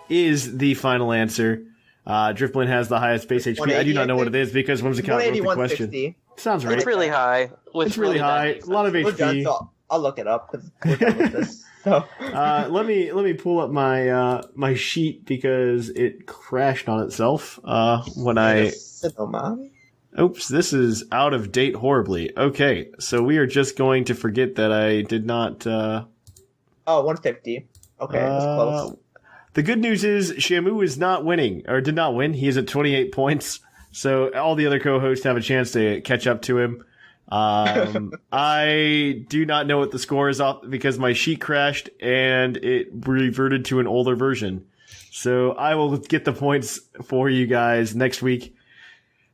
is the final answer. Drifblim has the highest base HP. I do not know what it is because Whimsicott wrote the question. Sounds right. It's really high. It's really high. A lot of HP. I'll look it up because we're done with this. So let me pull up my my sheet because it crashed on itself when I. Oops, this is out of date horribly. Okay, so we are just going to forget that I did not. 150. Okay, that's close. The good news is Shamu is not winning, or did not win. He is at 28 points, so all the other co-hosts have a chance to catch up to him. I do not know what the score is off because my sheet crashed and it reverted to an older version. So I will get the points for you guys next week.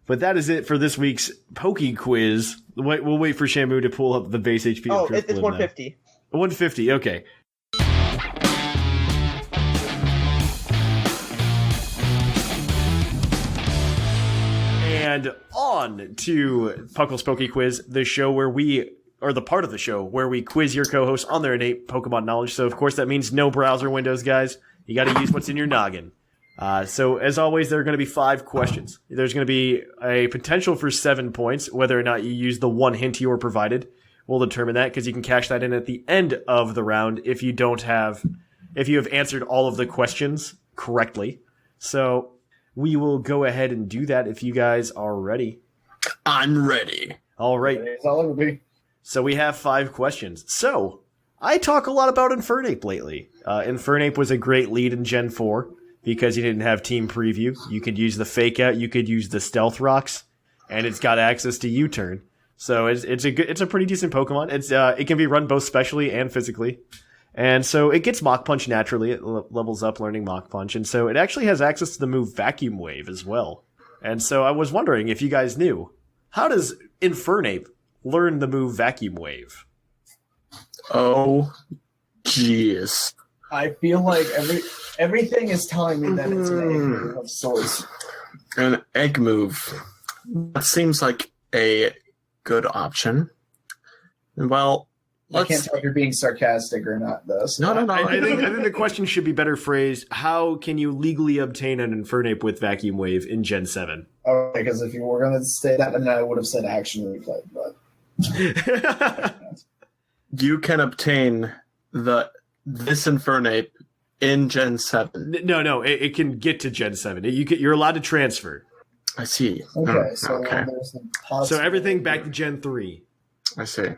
But that is it for this week's PokeQuiz. We'll wait for Shamu to pull up the base HP. Oh, it's 150. 150, okay. And on to Puckle's PokeQuiz, the show where the part of the show where we quiz your co-hosts on their innate Pokemon knowledge. So, of course, that means no browser windows, guys. You got to use what's in your noggin. So, as always, there are going to be 5 questions. There's going to be a potential for 7 points. Whether or not you use the one hint you were provided, we'll determine that because you can cash that in at the end of the round if you have answered all of the questions correctly. So, we will go ahead and do that if you guys are ready. I'm ready. All right. So we have 5 questions. So, I talk a lot about Infernape lately. Infernape was a great lead in Gen 4 because you didn't have Team Preview. You could use the Fake Out, you could use the Stealth Rocks, and it's got access to U-Turn. So it's a pretty decent Pokemon. It can be run both specially and physically. And so it gets Mach Punch naturally. It levels up learning Mach Punch. And so it actually has access to the move Vacuum Wave as well. And so I was wondering if you guys knew, how does Infernape learn the move Vacuum Wave? Oh, jeez. I feel like everything is telling me that it's an egg move of sorts. An egg move. That seems like a good option. Well, I can't tell if you're being sarcastic or not, though. So. No. I think the question should be better phrased. How can you legally obtain an Infernape with Vacuum Wave in Gen 7? Okay, because if you were going to say that, then I would have said Action Replay, but... You can obtain this Infernape in Gen 7. No, it can get to Gen 7. You're allowed to transfer. I see. Okay, so there's the possibility. So everything back to Gen 3. I see.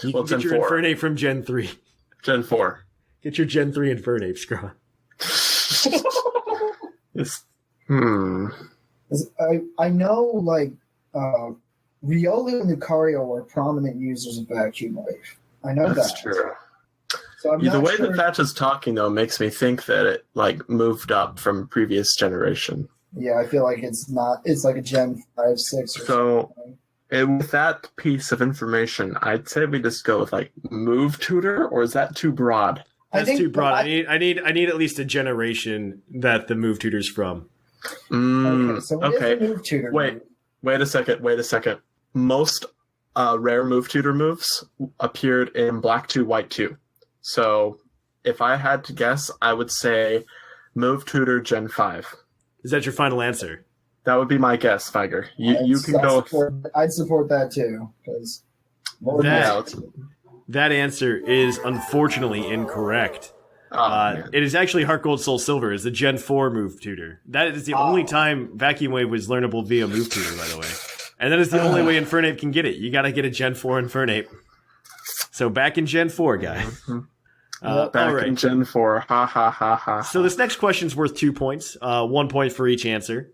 You can get your Infernape from Gen 3. Gen 4. Get your Gen 3 Infernape, Zcron. I know, like, Riolu and Lucario were prominent users of Vacuum Wave. I know That's that. true. So The way that Thatch is talking, though, makes me think that it, like, moved up from previous generation. Yeah, I feel like it's like a Gen 5, 6 or something. And with that piece of information, I'd say we just go with like Move Tutor, or is that too broad? That's too broad. I need at least a generation that the Move Tutor's from. Okay, so what is the Move Tutor? Wait a second. Most rare Move Tutor moves appeared in Black 2, White 2. So if I had to guess, I would say Move Tutor Gen 5. Is that your final answer? That would be my guess, Viger. You can go. I'd support that too, because that answer is unfortunately incorrect. It is actually Heart Gold Soul Silver is the Gen 4 Move Tutor. That is the only time Vacuum Wave was learnable via Move Tutor, by the way. And that is the only way Infernape can get it. You got to get a Gen 4 Infernape. So back in Gen 4, guys. Back in Gen 4. Ha ha ha ha. So this next question's worth 2 points. 1 point for each answer.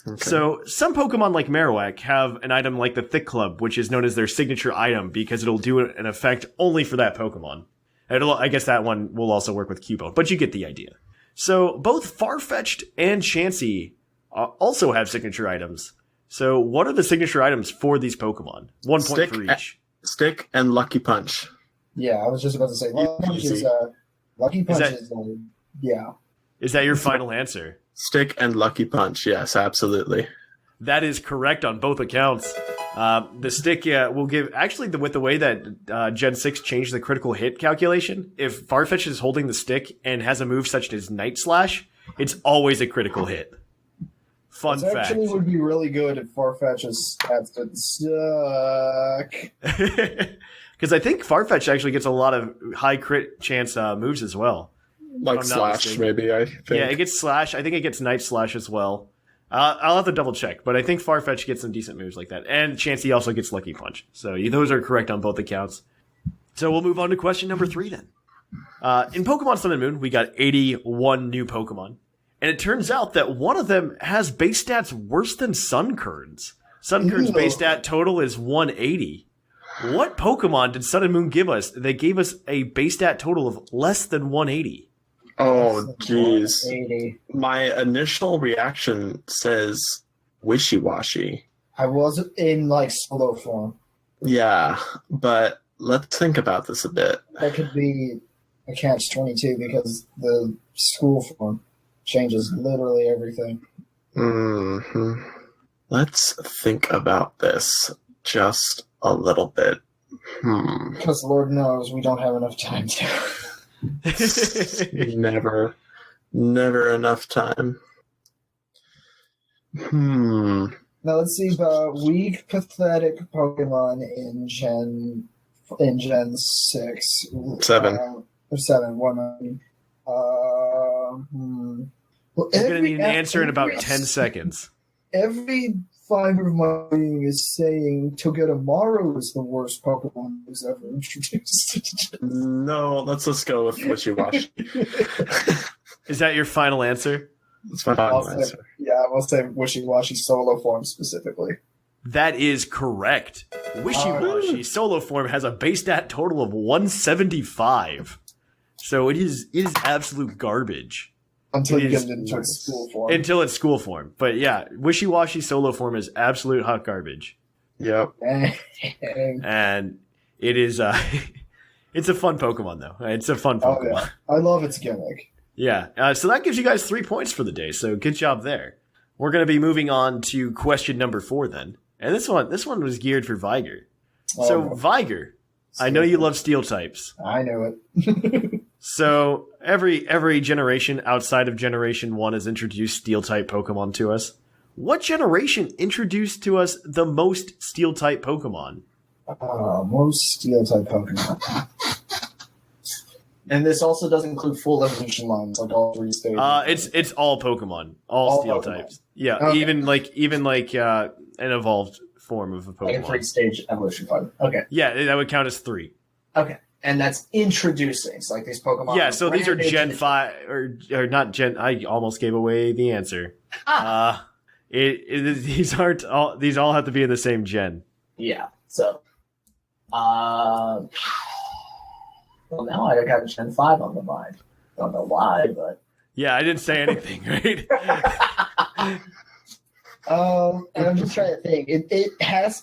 Okay. So some Pokemon like Marowak have an item like the Thick Club, which is known as their signature item because it'll do an effect only for that Pokemon. I guess that one will also work with Cubone, but you get the idea. So both Farfetch'd and Chansey also have signature items. So what are the signature items for these Pokemon? 1 point for each. Stick and Lucky Punch. Yeah, I was just about to say Lucky Punch is yeah. Is that your final answer? Stick and Lucky Punch, yes, absolutely. That is correct on both accounts. The stick will give... Actually, with the way that Gen 6 changed the critical hit calculation, if Farfetch is holding the stick and has a move such as Night Slash, it's always a critical hit. Fun fact. It actually would be really good if Farfetch's stats didn't suck. Because I think Farfetch actually gets a lot of high crit chance moves as well. Like Slash, maybe, I think. Yeah, it gets Slash. I think it gets Night Slash as well. I'll have to double check, but I think Farfetch gets some decent moves like that. And Chansey also gets Lucky Punch. So those are correct on both accounts. So we'll move on to question number 3 then. In Pokemon Sun and Moon, we got 81 new Pokemon. And it turns out that one of them has base stats worse than Sunkern's. Sunkern's base stat total is 180. What Pokemon did Sun and Moon give us? They gave us a base stat total of less than 180. Oh, jeez. My initial reaction says Wishy-Washy. I was in, solo form. Yeah, but let's think about this a bit. That could be a catch-22 because the school form changes literally everything. Mm-hmm. Let's think about this just a little bit. Because Lord knows we don't have enough time to. Never enough time. Now let's see about weak, pathetic Pokemon in Gen 6. 7. Or 7. 1. Well, you're going to need an answer in about 10 seconds. Every fiber of my being is saying Togedemaru is the worst Pokemon who's ever introduced. No, let's just go with Wishy-Washy. Is that your final answer? That's my final answer. Yeah, I will say Wishy-Washy solo form specifically. That is correct. Wishy-Washy solo form has a base stat total of 175. So it is absolute garbage. Until you get it into its school form. Until it's school form. But yeah, Wishy-Washy solo form is absolute hot garbage. Yep. And it is it's a fun Pokemon though. It's a fun Pokemon. Oh, yeah. I love its gimmick. Yeah. So that gives you guys 3 points for the day. So good job there. We're going to be moving on to question number 4 then. And this one was geared for Viger. So Viger, I know you love steel types. I know it. So every generation outside of Generation 1 has introduced Steel-type Pokemon to us. What generation introduced to us the most Steel-type Pokemon? Most Steel-type Pokemon. And this also does include full evolution lines, like all 3 stages. It's all Pokemon, all Steel Pokemon. Types. Yeah, okay. even like an evolved form of a Pokemon. Like a 3-stage evolution form. Okay. Yeah, that would count as 3. Okay. And that's introducing. So like these Pokemon. Yeah, so these are Gen 5 or not Gen. I almost gave away the answer. These all have to be in the same gen. Yeah. So, well, now I got Gen 5 on the mind. Don't know why, but yeah, I didn't say anything, right? And I'm just trying to think. It has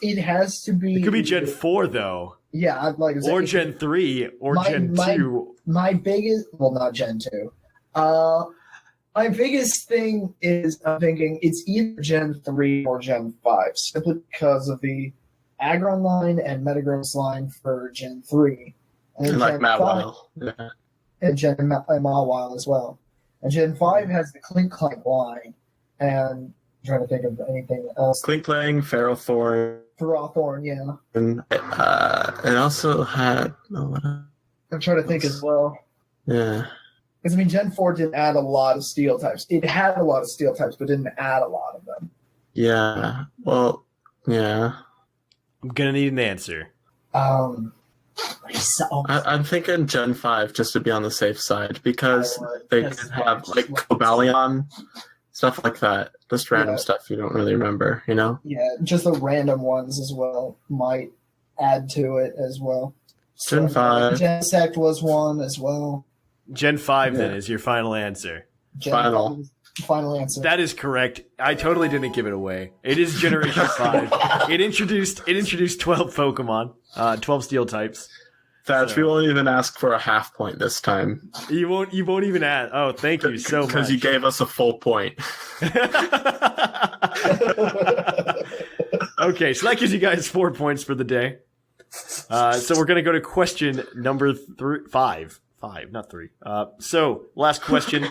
to be. It could be Gen 4 though. Yeah, or Gen 3 or Gen 2. My biggest, well, not Gen 2. My biggest thing is I'm thinking it's either Gen 3 or Gen 5, simply because of the Aggron line and Metagross line for Gen 3. And like Mawile. Yeah. And Gen Mawile as well. And Gen 5 has the Clink Clank line, and I'm trying to think of anything else. Clink Clank, Ferrothorn. Ferrothorn, yeah. And it also had... I'm trying to think as well. Yeah. Because, I mean, Gen 4 didn't add a lot of steel types. It had a lot of steel types, but didn't add a lot of them. Yeah. Well, yeah. I'm going to need an answer. I'm thinking Gen 5, just to be on the safe side, because they could have, like, Cobalion, stuff like that. Just random stuff you don't really remember, you know? Yeah, just the random ones as well might add to it as well. Gen 5. Genesect was one as well. Gen 5 then is your final answer. Final answer. That is correct. I totally didn't give it away. It is Generation 5. It introduced 12 Pokemon, 12 steel types. Thatch, we won't even ask for a half point this time. You won't even ask. Oh, thank you so much. Because you gave us a full point. Okay, so that gives you guys 4 points for the day. So we're going to go to question number 5. 5, not 3. So, last question.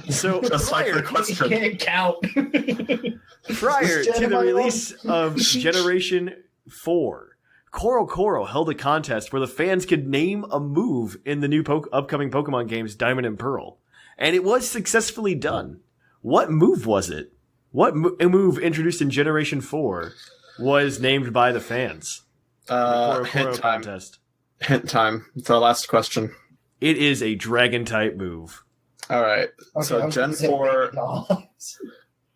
So, just like the question. You can't count. Prior to the release of Generation 4, Koro held a contest where the fans could name a move in the new upcoming Pokemon games Diamond and Pearl. And it was successfully done. What move was it? What move introduced in Generation 4 was named by the fans? Hint time. Contest. Hint time. It's our last question. It is a Dragon-type move. All right. Okay, So Gen 4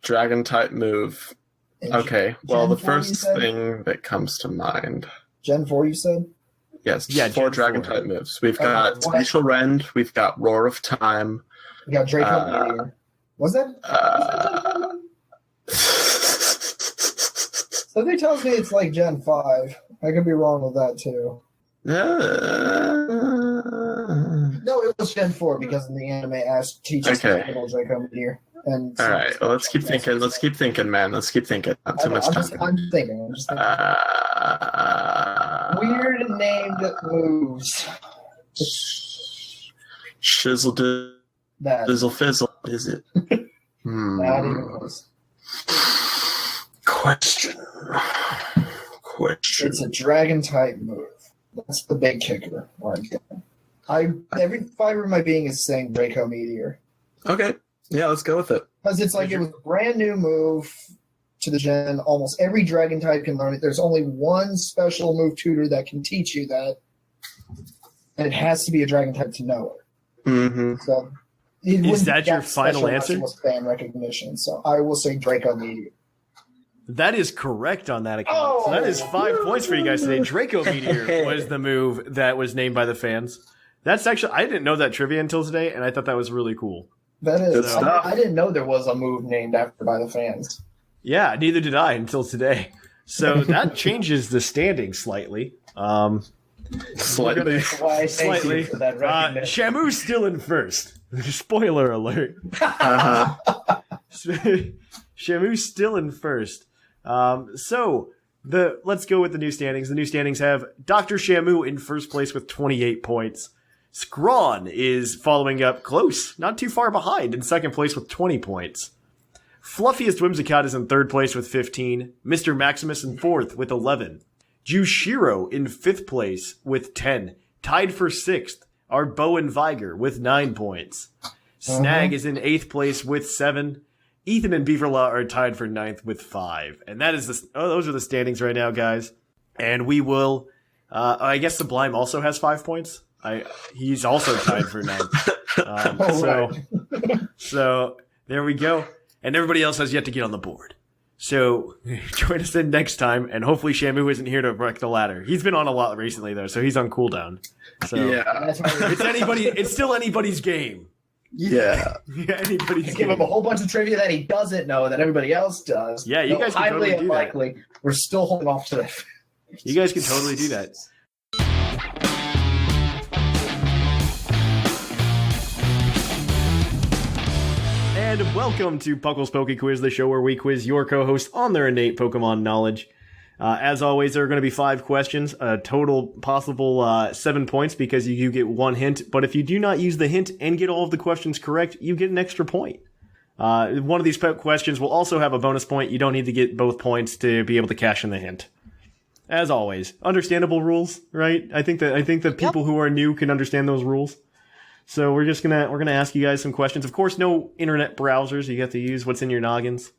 Dragon-type move. Okay. Well, the first thing that comes to mind. Gen 4, you said? Yes. Yeah, 4 Gen Dragon-type 4. moves. We've got Glacial Rend. We've got Roar of Time. We got Draco Meteor. Was that? Something tells me it's like Gen 5. I could be wrong with that too. No, it was Gen 4 because in the anime Ash teaches little Draco Meteor. And all right, well, let's keep thinking. Let's keep thinking, man. Let's keep thinking. Not too much time. I'm just thinking. Weird named moves. Shizzle dizzle fizzle. Is it? Not even close. Question. It's a dragon type move. That's the big kicker. Every fiber of my being is saying Draco Meteor. Okay. Yeah, let's go with it. Because it's like it was a brand new move to the gen. Almost every dragon type can learn it. There's only one special move tutor that can teach you that. And it has to be a dragon type to know it. Mm-hmm. So is that your final answer? Fan recognition. So I will say Draco Meteor. That is correct on that account. So that is 5 points for you guys today. Draco Meteor was the move that was named by the fans. That's actually, I didn't know that trivia until today, and I thought that was really cool. That is. I didn't know there was a move named after by the fans. Yeah, neither did I until today. So that changes the standing slightly. Slightly. Slightly. Shamu's still in first. Spoiler alert. Shamu's still in first. So let's go with the new standings. The new standings have Dr. Shamu in first place with 28 points. Zcron is following up close, not too far behind, in second place with 20 points. Fluffiest Whimsicott is in third place with 15. Mr. Maximus in fourth with 11. Jushiro in fifth place with 10. Tied for sixth are Bo and Viger with 9 points. Snag is in eighth place with 7. Ethan and Beaverlaw are tied for ninth with 5. And that is those are the standings right now, guys. And we will, I guess Sublime also has 5 points. He's also tied for ninth. So there we go. And everybody else has yet to get on the board. So join us in next time, and hopefully Shamu isn't here to wreck the ladder. He's been on a lot recently though, so he's on cooldown. So yeah, it's still anybody's game. Yeah. Anybody's give him a whole bunch of trivia that he doesn't know that everybody else does. Yeah, you guys can highly totally unlikely. do that. We're still holding off to that. You guys can totally do that. And welcome to PUCL's PokeQuiz, the show where we quiz your co-hosts on their innate Pokemon knowledge. As always, there are going to be 5 questions, a total possible 7 points because you get 1 hint. But if you do not use the hint and get all of the questions correct, you get an extra point. One of these questions will also have a bonus point. You don't need to get both points to be able to cash in the hint. As always, understandable rules, right? I think that people who are new can understand those rules. So we're gonna ask you guys some questions. Of course, no internet browsers. You have to use what's in your noggins.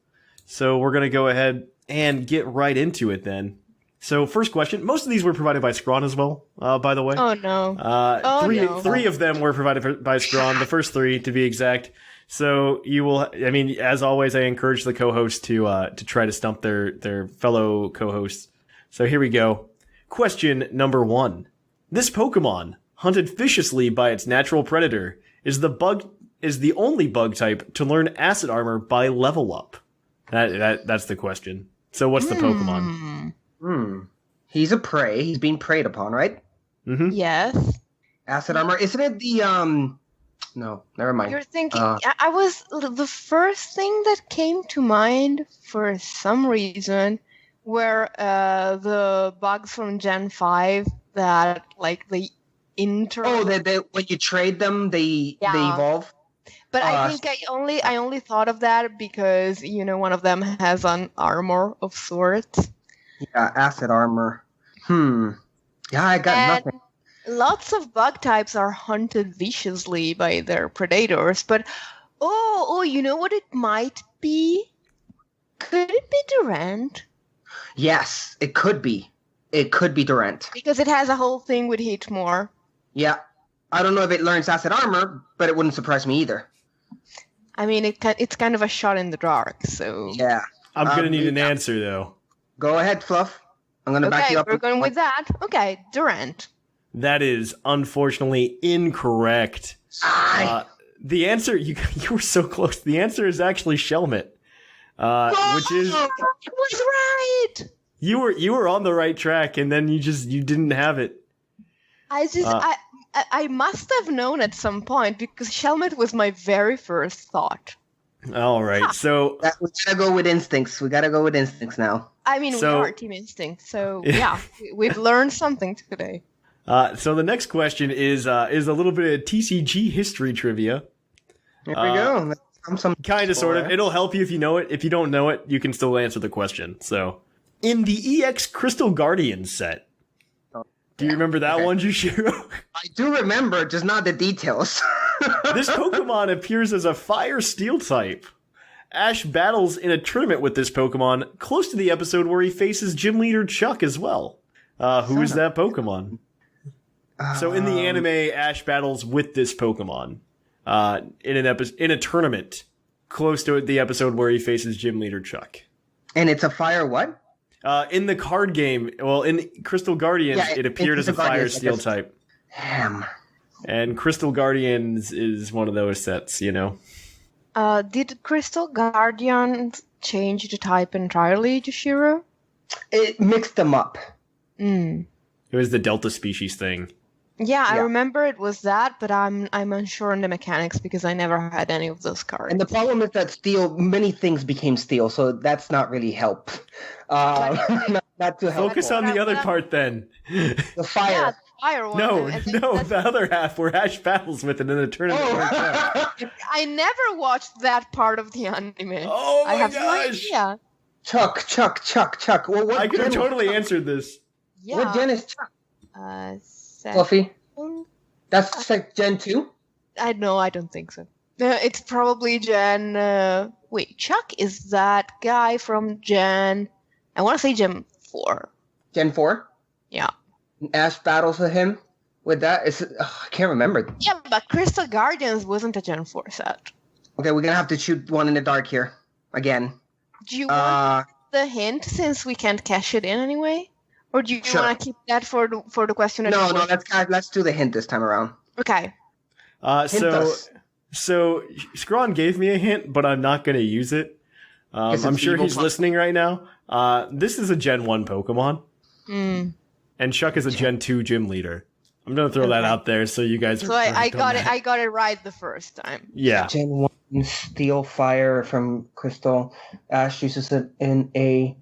So we're gonna go ahead and get right into it then. So first question. Most of these were provided by Zcron as well, by the way. Oh no. Three of them were provided by Zcron. The first 3 to be exact. So you will. I mean, as always, I encourage the co-hosts to try to stump their fellow co-hosts. So here we go. Question number 1. This Pokemon, hunted viciously by its natural predator, is the only bug type to learn acid armor by level up. That's the question. So what's the Pokemon? He's a prey. He's being preyed upon, right? Mm-hmm. Yes. Acid armor. Isn't it the No, never mind. You're thinking. I was the first thing that came to mind for some reason were the bugs from Gen 5 that they enter. Oh, they when you trade them, they evolve. But I think I only thought of that because one of them has an armor of sorts. Yeah, acid armor. Yeah, I got nothing. Lots of bug types are hunted viciously by their predators, but you know what it might be? Could it be Durant? Yes, it could be. It could be Durant. Because it has a whole thing with hit more. Yeah. I don't know if it learns acid armor, but it wouldn't surprise me either. I mean, it's kind of a shot in the dark, so... Yeah. I'm going to need an answer, though. Go ahead, Fluff. I'm going to back you up. We're going with that. Okay, Durant. That is unfortunately incorrect. The answer, you were so close. The answer is actually Shelmet. Which is... I was right! You were on the right track, and then you didn't have it. I must have known at some point, because Shelmet was my very first thought. All right, so... We gotta go with instincts. We gotta go with instincts now. I mean, we are Team Instinct, so yeah, we've learned something today. So the next question is a little bit of TCG history trivia. Here we go. Kind of, sort of. It'll help you if you know it. If you don't know it, you can still answer the question. So, in the EX Crystal Guardians set, do you remember that one, Jushiro? I do remember, just not the details. This Pokemon appears as a Fire Steel type. Ash battles in a tournament with this Pokemon, close to the episode where he faces Gym Leader Chuck as well. Who is that Pokemon? So in the anime, Ash battles with this Pokemon in a tournament close to the episode where he faces Gym Leader Chuck. And it's a fire what? In the card game, well, in Crystal Guardians, it appeared as a Fire Steel type. Damn. And Crystal Guardians is one of those sets, you know. Did Crystal Guardians change the type entirely, Jushiro? It mixed them up. It was the Delta species thing. Yeah, I remember it was that, but I'm unsure on the mechanics because I never had any of those cards. And the problem is that many things became steel, so that's not really help. Not to help. Focus on the other part then. The fire. Yeah, the fire one. No, the other half where Ash battles with it in a tournament. I never watched that part of the anime. Oh my I have gosh! no idea. Chuck. Well, I could have totally answered this. Yeah. What gen is Chuck? Fluffy? That's like Gen 2? I don't think so. It's probably Gen... wait, Chuck is that guy from Gen... I want to say Gen 4. Gen 4? Yeah. Ash battles with him? With that? I can't remember. Yeah, but Crystal Guardians wasn't a Gen 4 set. Okay, we're going to have to shoot one in the dark here. Again. Do you want the hint since we can't cash it in anyway? Or do you want to keep that for the question? No, let's do the hint this time around. Okay. So Zcron gave me a hint, but I'm not going to use it. I'm sure he's listening right now. This is a Gen 1 Pokemon. And Chuck is a Gen 2 gym leader. I'm going to throw that out there so you guys So I got it right the first time. Yeah. Gen 1 Steel Fire from Crystal. Ash uses it in a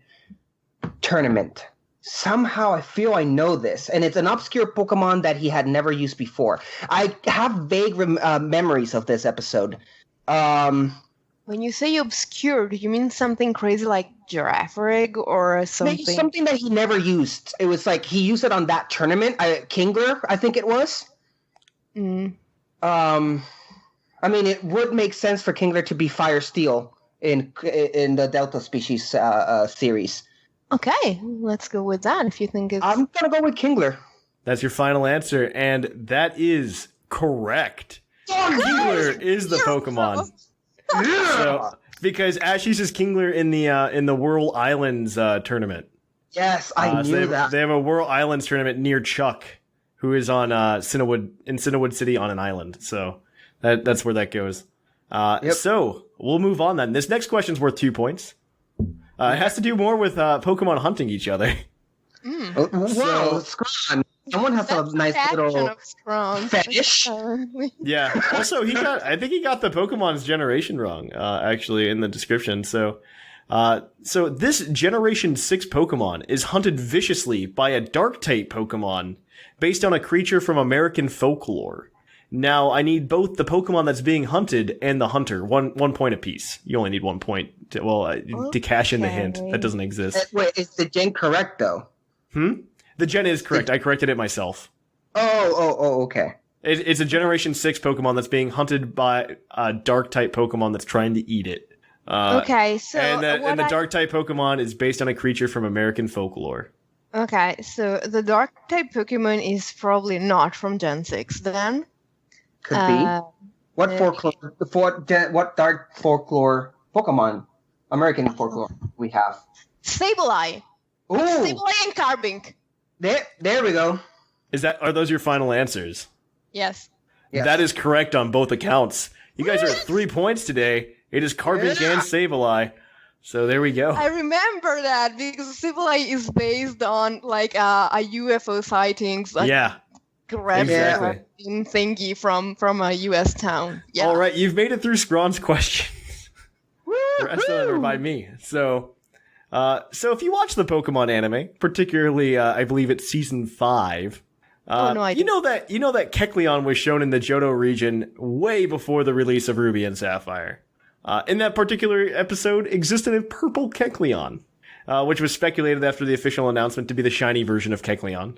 tournament. Somehow I feel I know this, and it's an obscure Pokemon that he had never used before. I have vague memories of this episode. When you say obscure, do you mean something crazy like Girafarig or something? Maybe something that he never used. It was like he used it on that tournament. Kingler, I think it was. I mean, it would make sense for Kingler to be Fire Steel in the Delta species series. Okay, let's go with that if you think it's... I'm going to go with Kingler. That's your final answer, and that is correct. Kingler is the Pokemon. So, because Ash uses Kingler in the Whirl Islands tournament. Yes, I knew that. They have a Whirl Islands tournament near Chuck, who is on Cinnawood City on an island. So that's where that goes. So we'll move on then. This next question's worth 2 points. It has to do more with Pokemon hunting each other. Whoa, Zcron. Someone has a nice little fetish. Yeah. Also, I think he got the Pokemon's generation wrong, actually, in the description. So this Generation 6 Pokemon is hunted viciously by a Dark-type Pokemon based on a creature from American folklore. Now, I need both the Pokemon that's being hunted and the hunter. One point apiece. You only need 1 point to cash in the hint. That doesn't exist. Wait, is the gen correct, though? The gen is correct. I corrected it myself. Okay. It's a Generation 6 Pokemon that's being hunted by a Dark-type Pokemon that's trying to eat it. Okay, so... And the Dark-type Pokemon is based on a creature from American folklore. Okay, so the Dark-type Pokemon is probably not from Gen 6, then. Could be. What Dark folklore Pokemon, American folklore, we have? Sableye! Ooh! Sableye and Carbink! There we go. Are those your final answers? Yes. That is correct on both accounts. You guys are at 3 points today. It is Carbink and Sableye. So there we go. I remember that because Sableye is based on like a UFO sightings. Like, exactly. Thingy from a US town. Yeah. All right, you've made it through Scrawn's questions. The rest of them are by me. So if you watch the Pokemon anime, particularly I believe it's season 5. You know that Kecleon was shown in the Johto region way before the release of Ruby and Sapphire. In that particular episode existed a purple Kecleon, which was speculated after the official announcement to be the shiny version of Kecleon,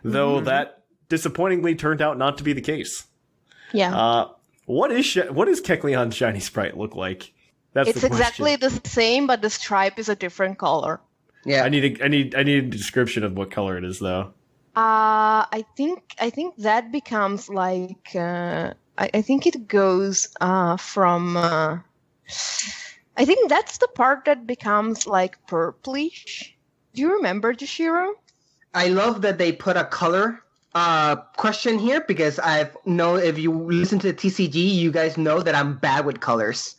though that disappointingly turned out not to be the case. Yeah. What is Kecleon's shiny sprite look like? It's exactly the same, but the stripe is a different color. Yeah. I need a description of what color it is, though. I think that becomes like I think it goes from I think that's the part that becomes like purplish. Do you remember, Jushiro? I love that they put a color question here because if you listen to the TCG, you guys know that I'm bad with colors.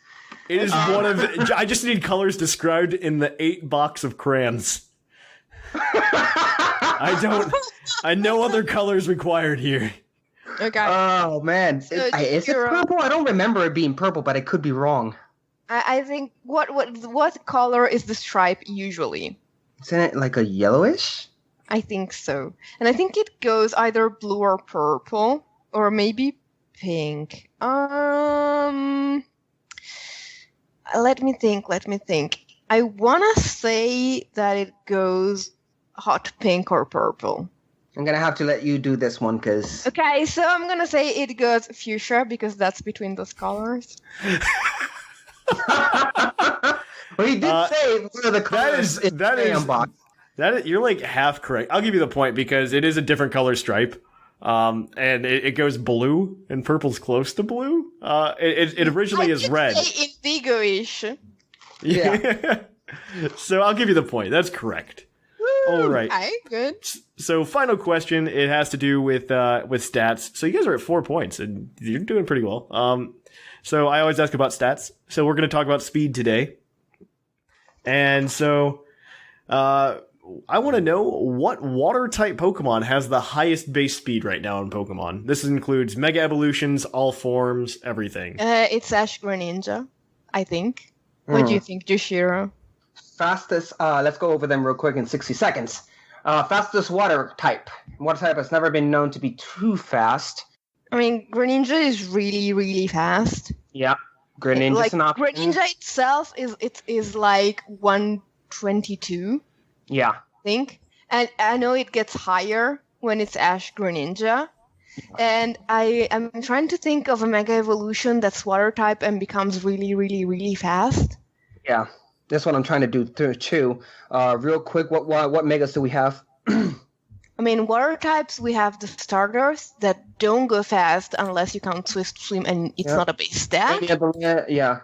It is I just need colors described in the 8 box of crayons. I know other colors required here. Okay. Oh man, is it purple? I don't remember it being purple, but I could be wrong. I think what color is the stripe usually? Isn't it like a yellowish? I think so, and I think it goes either blue or purple, or maybe pink. Let me think. I wanna say that it goes hot pink or purple. I'm gonna have to let you do this one because. Okay, so I'm gonna say it goes fuchsia because that's between those colors. Well, he did say one of the colors that is you're like half correct. I'll give you the point because it is a different color stripe, and it goes blue and purple's close to blue. It originally is red. Say indigo-ish. Yeah. So I'll give you the point. That's correct. All right. Okay, good. So final question. It has to do with stats. So you guys are at 4 points, and you're doing pretty well. So I always ask about stats. So we're going to talk about speed today. And so I want to know what water-type Pokemon has the highest base speed right now in Pokemon. This includes Mega Evolutions, all forms, everything. It's Ash Greninja, I think. What do you think, Jushiro? Fastest, let's go over them real quick in 60 seconds. Fastest water type. Water type has never been known to be too fast. I mean, Greninja is really, really fast. Yeah, Greninja's an option. Greninja itself is like 122. Yeah. I think. And I know it gets higher when it's Ash Greninja. And I'm trying to think of a Mega Evolution that's water type and becomes really, really, really fast. Yeah. That's what I'm trying to do too. Real quick, what megas do we have? I mean, water types, we have the starters that don't go fast unless you count Swift Swim and it's not a base stat. Yeah.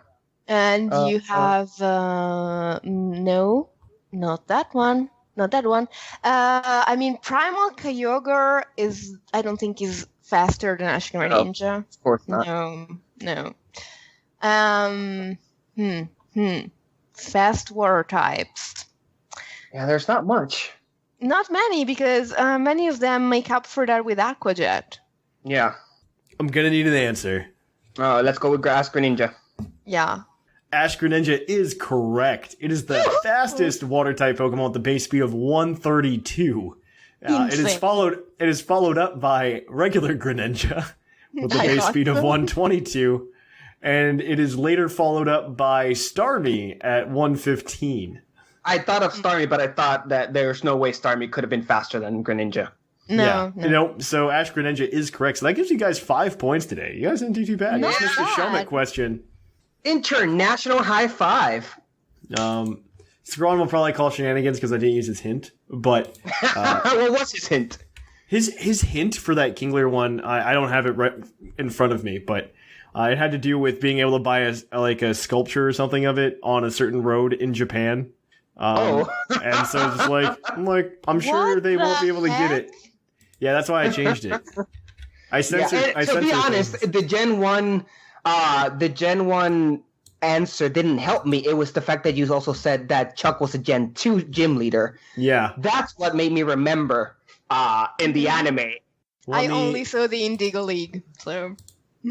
And you have... no, not that one. Not that one. I mean, Primal Kyogre I don't think is faster than Ash Greninja. Of course not. No. Fast water types. Yeah, there's not much. Not many, because many of them make up for that with Aqua Jet. Yeah. I'm gonna need an answer. Let's go with Ash Greninja. Yeah. Ash Greninja is correct. It is the fastest water-type Pokemon with the base speed of 132. It is followed up by regular Greninja with a base speed of 122. And it is later followed up by Starmie at 115. I thought of Starmie, but I thought that there's no way Starmie could have been faster than Greninja. No. So Ash Greninja is correct. So that gives you guys 5 points today. You guys didn't do too bad. Not That's Mr. bad. Shelmet question. International high five. Zcron will probably call shenanigans because I didn't use his hint. But well, what's his hint? His hint for that Kingler one, I don't have it right in front of me, but it had to do with being able to buy a sculpture or something of it on a certain road in Japan. And so it's I'm sure they won't be able to get it. Yeah, that's why I changed it. I censored. To be honest, the Gen 1 answer didn't help me. It was the fact that you also said that Chuck was a Gen 2 gym leader. Yeah, that's what made me remember in the anime. I only saw the Indigo League, so.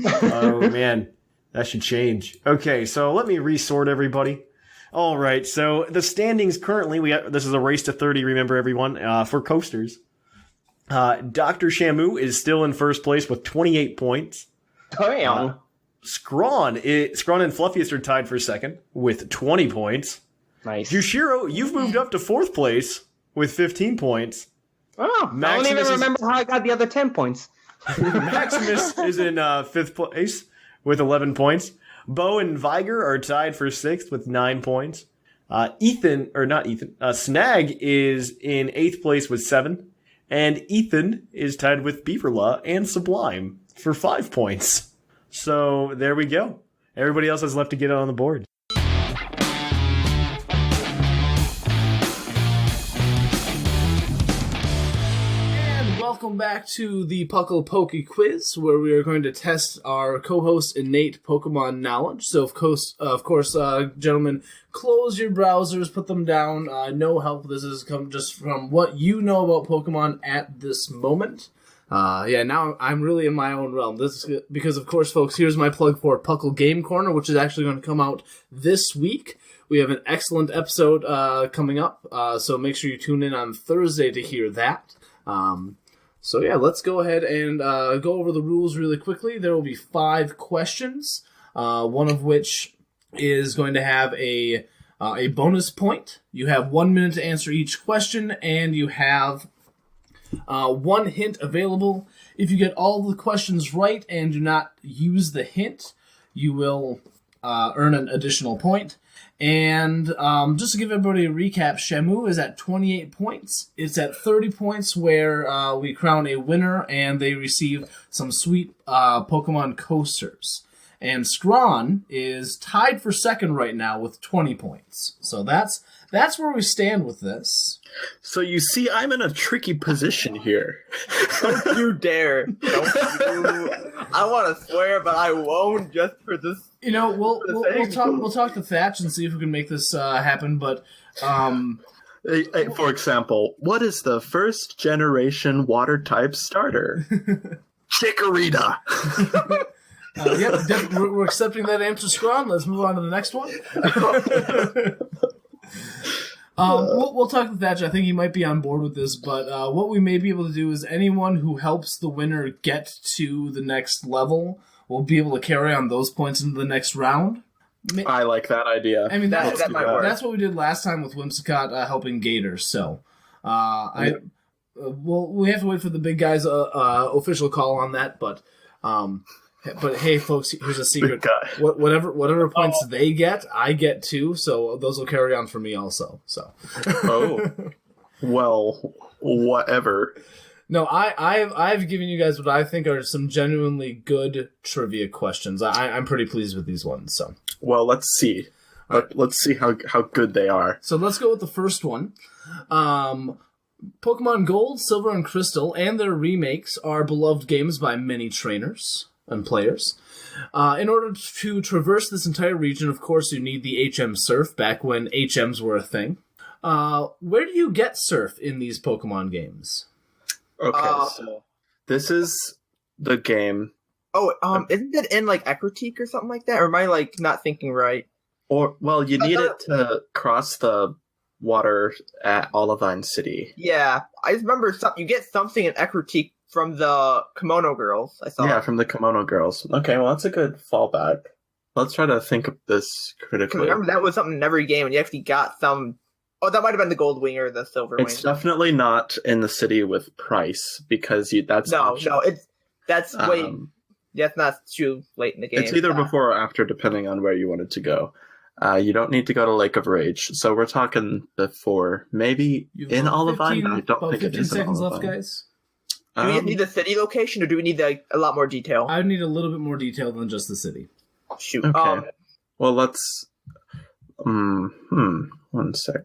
Oh man, that should change. Okay, so let me resort everybody. All right, so the standings currently, this is a race to 30, remember everyone, for coasters. Dr. Shamu is still in first place with 28 points. Damn. Zcron and Fluffiest are tied for second with 20 points. Nice. Jushiro, you've moved up to fourth place with 15 points. Oh, Maximus I don't even remember how I got the other 10 points. Maximus is in fifth place with 11 points. Bo and Viger are tied for sixth with 9 points. Snag is in 8th place with 7. And Ethan is tied with Beaverlaw and Sublime for 5 points. So there we go. Everybody else has left to get on the board. Welcome back to the PUCL PokeQuiz, where we are going to test our co-host's innate Pokemon knowledge. So, of course, gentlemen, close your browsers, put them down. No help. This is come just from what you know about Pokemon at this moment. Now I'm really in my own realm. This is because, of course, folks, here's my plug for PUCL Game Corner, which is actually going to come out this week. We have an excellent episode coming up, so make sure you tune in on Thursday to hear that. So yeah, let's go ahead and go over the rules really quickly. There will be 5 questions, one of which is going to have a bonus point. You have 1 minute to answer each question, and you have 1 hint available. If you get all the questions right and do not use the hint, you will earn an additional point. And just to give everybody a recap, Shamu is at 28 points. It's at 30 points where we crown a winner and they receive some sweet Pokemon coasters. And Zcron is tied for second right now with 20 points. So that's where we stand with this. So you see, I'm in a tricky position here. Don't you dare. Don't you. I want to swear, but I won't just for this. You know, we'll talk to Thatch and see if we can make this happen, but for example, what is the first generation water type starter? Chikorita. We're accepting that answer, Zcron. Let's move on to the next one. We'll talk to Thatch. I think he might be on board with this, but what we may be able to do is anyone who helps the winner get to the next level will be able to carry on those points into the next round. I like that idea. I mean, that's what we did last time with Whimsicott helping Gator. So, we have to wait for the big guy's official call on that. But hey, folks, here's a secret. Whatever points they get, I get too. So those will carry on for me also. So. Oh, well, whatever. No, I've given you guys what I think are some genuinely good trivia questions. I'm pretty pleased with these ones. So, well, let's see. Let's see how good they are. So let's go with the first one. Pokemon Gold, Silver, and Crystal and their remakes are beloved games by many trainers and players. In order to traverse this entire region, of course, you need the HM Surf, back when HMs were a thing. Where do you get Surf in these Pokemon games? Okay, so this is the game. Isn't it in like Ecruteak or something like that? Or am I not thinking right? Or you need it to cross the water at Olivine City. Yeah, I remember you get something in Ecruteak from the Kimono Girls. I saw. Yeah, from the Kimono Girls. Okay, well that's a good fallback. Let's try to think of this critically. Remember that was something in every game, and you actually got some Oh, that might have been the gold wing or the silver wing. It's definitely not in the city with price because that's optional. That's not too late in the game. It's either before or after, depending on where you wanted to go. You don't need to go to Lake of Rage, so we're talking before. Maybe in Olivine, I don't think it is in seconds Olivine. left, guys. Do we need the city location, or do we need a lot more detail? I would need a little bit more detail than just the city. Shoot. Okay. Well, let's... one sec.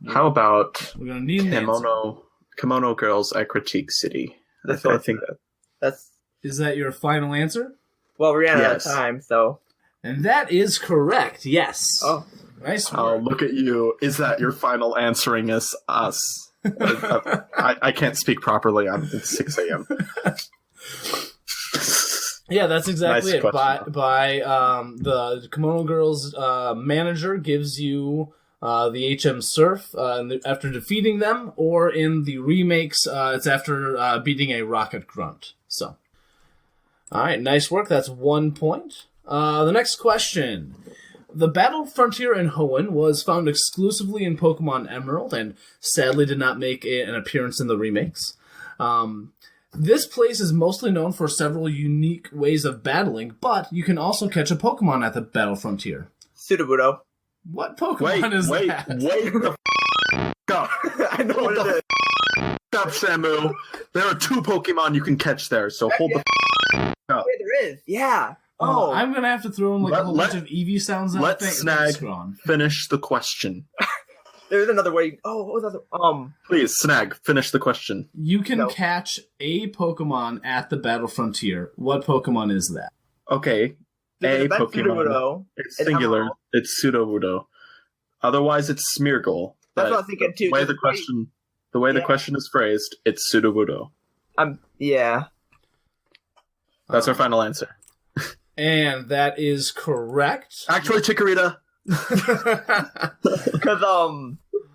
How about We're gonna need an Kimono Girls at Critique City? I think that's... Is that your final answer? Well, we ran out of time, so... And that is correct, yes. Oh. Nice work. Oh, look at you. Is that your final answering us? I can't speak properly. It's 6 a.m. Yeah, that's exactly Nice it. question. By the Kimono Girls manager gives you the HM Surf after defeating them, or in the remakes, it's after beating a Rocket Grunt. So, all right, nice work. That's 1 point. The next question. The Battle Frontier in Hoenn was found exclusively in Pokemon Emerald and sadly did not make an appearance in the remakes. This place is mostly known for several unique ways of battling, but you can also catch a Pokemon at the Battle Frontier. Sudowoodo. What Pokemon is that? Wait the up. I know what it is. Up, Shamu. There are 2 Pokemon you can catch there, so hold the up. Wait, there is. Yeah. Oh, I'm gonna have to throw in a whole bunch of Eevee sounds. Let Snag finish the question. There's another way. Oh, what was that? Please, Snag, finish the question. You can catch a Pokemon at the Battle Frontier. What Pokemon is that? Okay, a Pokemon. Sudowoodo. It's singular. It's Sudowoodo. Otherwise, it's Smeargle. That's what I was thinking too. The way the question is phrased, it's Sudowoodo. Yeah. That's our final answer. And that is correct. Actually, Chikorita. Because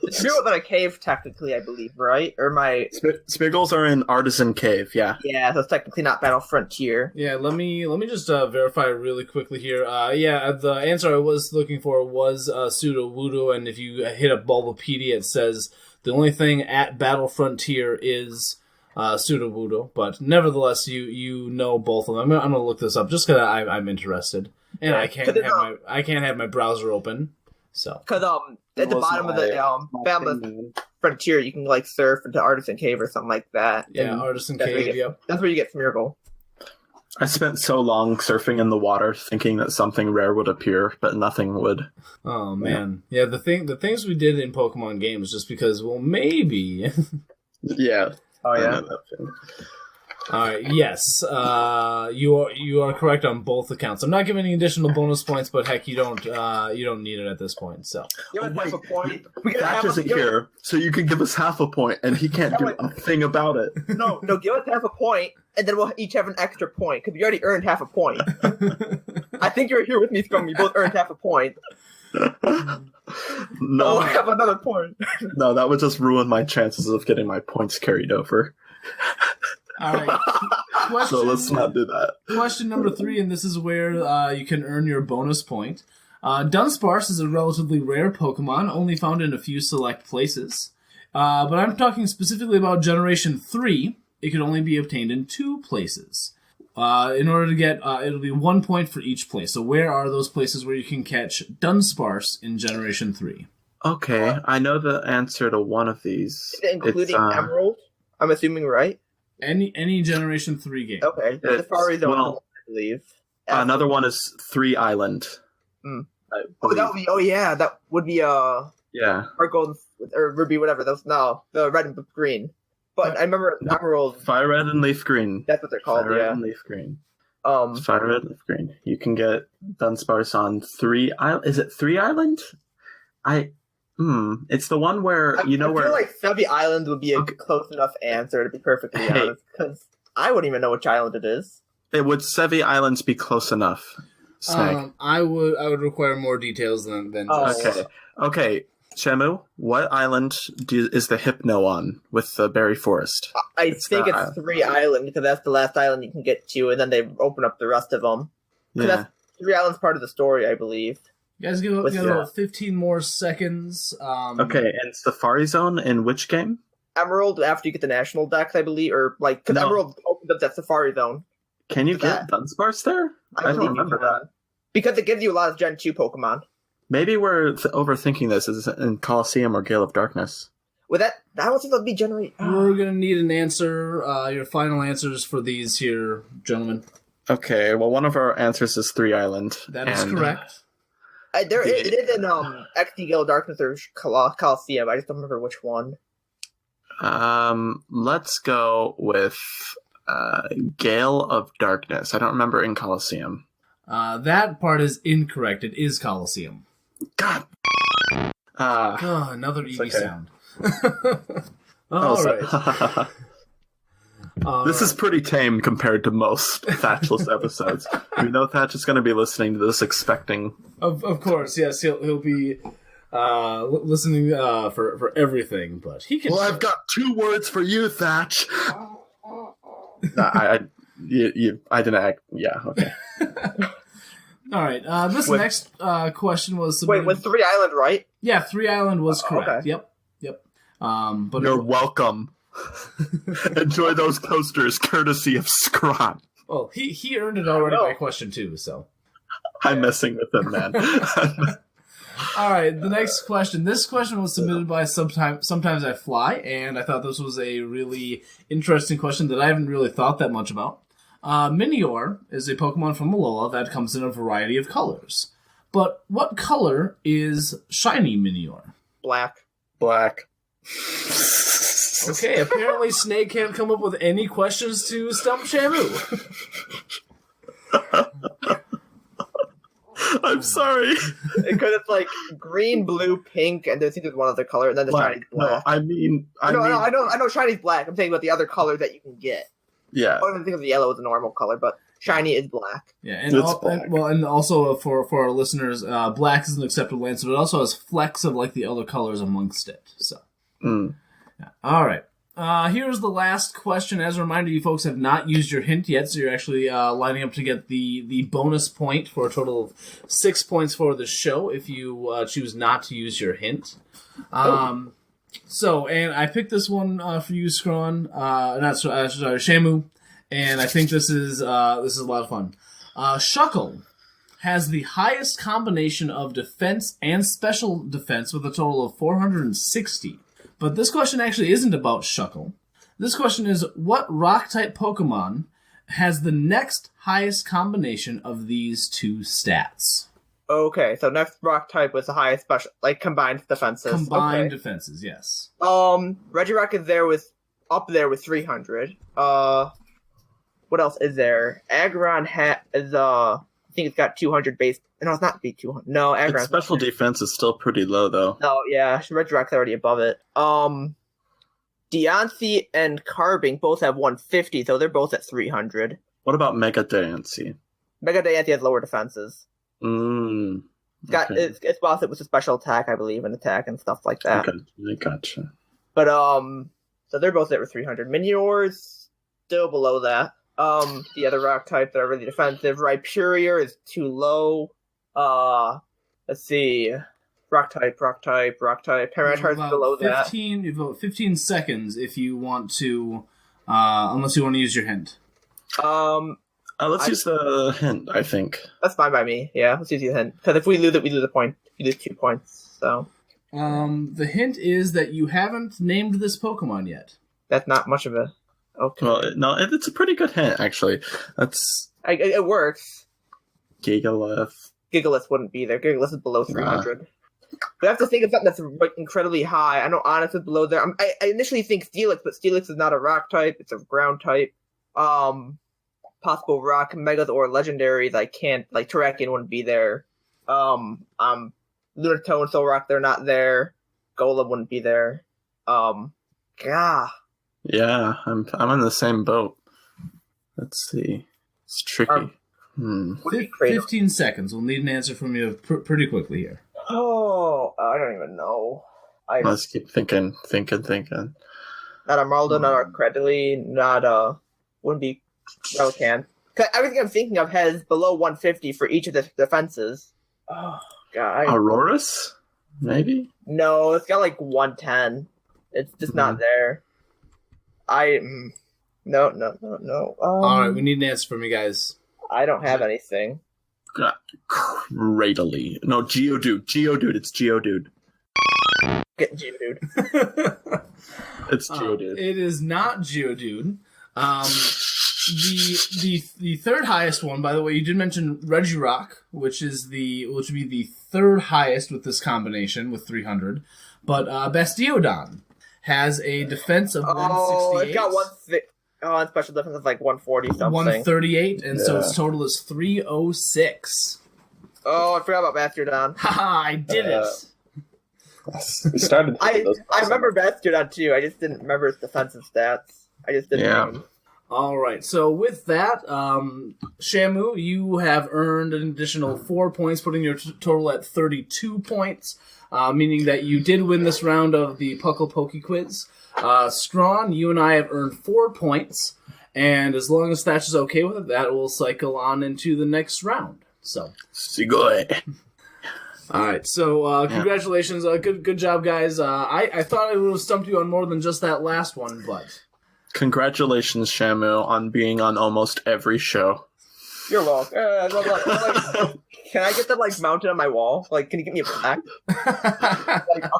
Smeargle's in a cave technically, I believe, right? Or Smeargles are in Artisan Cave. Yeah. Yeah, so it's technically not Battle Frontier. Yeah, let me just verify really quickly here. The answer I was looking for was Sudowoodo, and if you hit up Bulbapedia, it says the only thing at Battle Frontier is Sudowoodo, but nevertheless, you know both of them. I'm gonna look this up just because I'm interested, and I can't have my browser open. So because at the bottom of the Battle Frontier, you can surf into Artisan Cave or something like that. Yeah, Artisan Cave. Yep, that's where you get Smeargle. I spent so long surfing in the water, thinking that something rare would appear, but nothing would. Oh man, yeah. The things we did in Pokemon games, just because, well, maybe. Yeah. Oh yeah. All right. Yes. You are correct on both accounts. I'm not giving any additional bonus points, but heck, you don't need it at this point. So. Half a point. Thatch isn't here, so you can give us half a point, and he can't do a thing about it. No, give us half a point, and then we'll each have an extra point because we already earned half a point. I think you're here with me, Scrum. We both earned half a point. No, I have another point. No, that would just ruin my chances of getting my points carried over. All right. So let's not do that. Question number 3, and this is where you can earn your bonus point. Dunsparce is a relatively rare Pokemon, only found in a few select places. But I'm talking specifically about Generation 3. It can only be obtained in 2 places. In order to get, it'll be 1 point for each place. So where are those places where you can catch Dunsparce in Generation 3? Okay, I know the answer to one of these. Including Emerald, I'm assuming, right? Any Generation 3 game. Okay, as far as I believe. Another one is 3 Island. That would be yeah. Or Golden or Ruby, whatever. The red and green. But I remember Emerald. Fire Red and Leaf Green. That's what they're called. Fire Red and Leaf Green. Fire Red and Leaf Green. You can get Dunsparce on 3 Island. Is it 3 Island? It's the one where I feel like Sevi Island would be a close enough answer, to be perfectly honest, because I wouldn't even know which island it is. Would Sevi Islands be close enough? Snag? I would require more details than just... Okay. Shamu, what island is the Hypno on with the Berry Forest? I think it's 3 Island, because that's the last island you can get to, and then they open up the rest of them. Yeah. That's 3 Islands part of the story, I believe. You guys got about 15 more seconds. Okay, and Safari Zone in which game? Emerald after you get the national decks, I believe, or like because Emerald opens up that Safari Zone. Can you get Dunsparce there? I don't remember that. Because it gives you a lot of Gen 2 Pokemon. Maybe we're overthinking this. Is it in Colosseum or Gale of Darkness? With that don't think that'll be generate. We're gonna need an answer. Your final answers for these here, gentlemen. Okay. Well, one of our answers is 3 Island. That is correct. It is in XD Gale of Darkness or Colosseum. I just don't remember which one. Let's go with Gale of Darkness. I don't remember in Colosseum. That part is incorrect. It is Colosseum. God. Another easy sound. All right. This is pretty tame compared to most Thatchless episodes. We know Thatch is going to be listening to this, expecting. Of course, yes, he'll be listening for everything, but he can. Well, I've got 2 words for you, Thatch. I didn't act. Yeah. Okay. All right. This next question was submitted... Wait, was 3 Island right? Yeah, 3 Island was correct. Okay. Yep. But you're welcome. Enjoy those coasters, courtesy of Zcron. Well, he earned it already by question 2, so. I'm messing with him, man. All right, the next question. This question was submitted by Sometimes I Fly, and I thought this was a really interesting question that I haven't really thought that much about. Minior is a Pokemon from Alola that comes in a variety of colors. But what color is Shiny Minior? Black. Okay, apparently Snake can't come up with any questions to stump Shamu. I'm sorry. Because it's like green, blue, pink, and there's one other color, and then the Shiny's black. No, I know Shiny's black. I'm saying about the other color that you can get. Yeah. I don't think of the yellow as a normal color, but Shiny is black. Yeah, and also for our listeners, black is an acceptable answer, but it also has flecks of like the other colors amongst it. So. Yeah. All right. Here's the last question. As a reminder, you folks have not used your hint yet, so you're actually lining up to get the bonus point for a total of 6 points for the show if you choose not to use your hint. So, and I picked this one for you, Zcron. Shamu, and I think this is a lot of fun. Shuckle has the highest combination of defense and special defense with a total of 460. But this question actually isn't about Shuckle. This question is, what Rock-type Pokemon has the next highest combination of these 2 stats? Okay, so next Rock-type was the highest special, like, combined defenses. Combined defenses, yes. Regirock is up there with 300. What else is there? Aggron is, I think it's got 200 base. No, it's not B200. No, Aggron's its special defense is still pretty low, though. Oh, yeah. Regirock's already above it. Deontay and Carbink both have 150, so they're both at 300. What about Mega Deontay? Mega Deontay has lower defenses. Okay. It's both with a special attack, I believe, and attack and stuff like that. Okay, I gotcha. But, so they're both at 300. Minior's still below that. The other rock types that are really defensive. Rhyperior is too low. Let's see. Rock type. Paratar's below that. You've got 15 seconds if you want to, unless you want to use your hint. Let's use the hint, I think. That's fine by me. Yeah, let's use the hint. Because if we lose it, we lose a point. We lose 2 points, so. The hint is that you haven't named this Pokemon yet. That's not much of a... Okay. Well, no, it's a pretty good hint, actually. It works. Gigalith. Gigalith wouldn't be there. Gigalith is below 300. But I have to think of something that's like incredibly high. I know Onix is below there. I initially think Steelix, but Steelix is not a rock type. It's a ground type. Possible rock, megas, or legendaries. I can't, like, Terrakion wouldn't be there. Lunatone and Soul Rock, they're not there. Golem wouldn't be there. Yeah, I'm in the same boat. Let's see. It's tricky. 15 seconds. We'll need an answer from you pretty quickly here. Oh, I don't even know. Let's keep thinking. Not a Marlda, not a Credily, not wouldn't be Relican. Everything I'm thinking of has below 150 for each of the defenses. God. Aurorus? Maybe? No, it's got like 110. It's just not there. No. All right, we need an answer from you guys. I don't have anything. Cradily. No, Geodude. Geodude. It's Geodude. Get Geodude. It's Geodude. It is not Geodude. The third highest one, by the way, you did mention Regirock, which would be the third highest with this combination with 300. But Bastiodon has a defense of 168. It's got and special defense of like 140 something. 138, and so its total is 306. Oh, I forgot about Bastiodon. Haha, I did it. We started. I remember Bastiodon too. I just didn't remember its defensive stats. I just didn't know him. All right, so with that, Shamu, you have earned an additional 4 points, putting your total at 32 points, meaning that you did win this round of the PUCL PokeQuiz. Zcron, you and I have earned 4 points, and as long as Thatch is okay with it, that will cycle on into the next round. So, all right, so congratulations, good job, guys. I thought I would have stumped you on more than just that last one, but congratulations, Shamu, on being on almost every show. You're welcome. Can I get that mounted on my wall? Can you give me a plaque?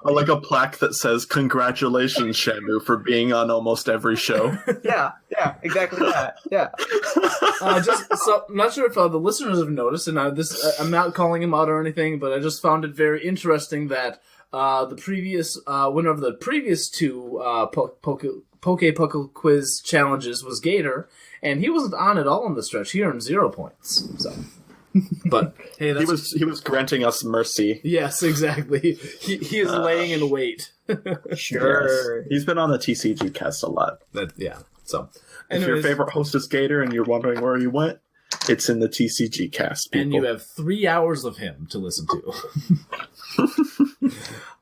Like a plaque that says "Congratulations, Shamu, for being on almost every show." Yeah, exactly that. Yeah. I'm not sure if the listeners have noticed, and I'm not calling him out or anything, but I just found it very interesting that the previous winner of the previous two PokeQuiz challenges was Gator, and he wasn't on at all in the stretch. He earned 0 points. So, but hey, he was granting us mercy. Yes, exactly. He is laying in wait. Sure, yes. He's been on the TCG cast a lot. So, if your favorite host is Gator and you're wondering where he went, it's in the TCG cast. People. And you have 3 hours of him to listen to.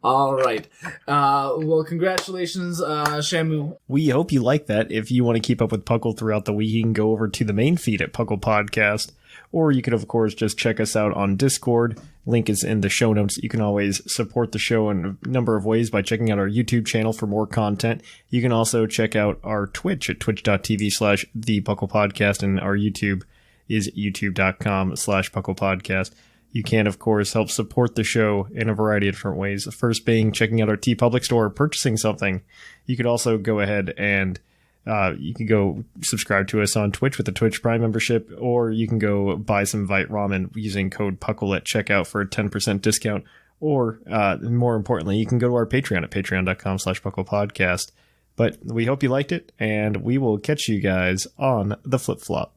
All right. Well, congratulations, Shamu. We hope you like that. If you want to keep up with Puckle throughout the week, you can go over to the main feed at Puckle Podcast, or you could, of course, just check us out on Discord. Link is in the show notes. You can always support the show in a number of ways by checking out our YouTube channel for more content. You can also check out our Twitch at twitch.tv/thepucklepodcast, and our YouTube is youtube.com/pucklepodcast. You can, of course, help support the show in a variety of different ways. The first being checking out our TeePublic store, purchasing something. You could also go ahead and you can go subscribe to us on Twitch with a Twitch Prime membership, or you can go buy some Vite Ramen using code PUCKLE at checkout for a 10% discount. Or, more importantly, you can go to our Patreon at patreon.com/pucklepodcast. But we hope you liked it, and we will catch you guys on the flip-flop.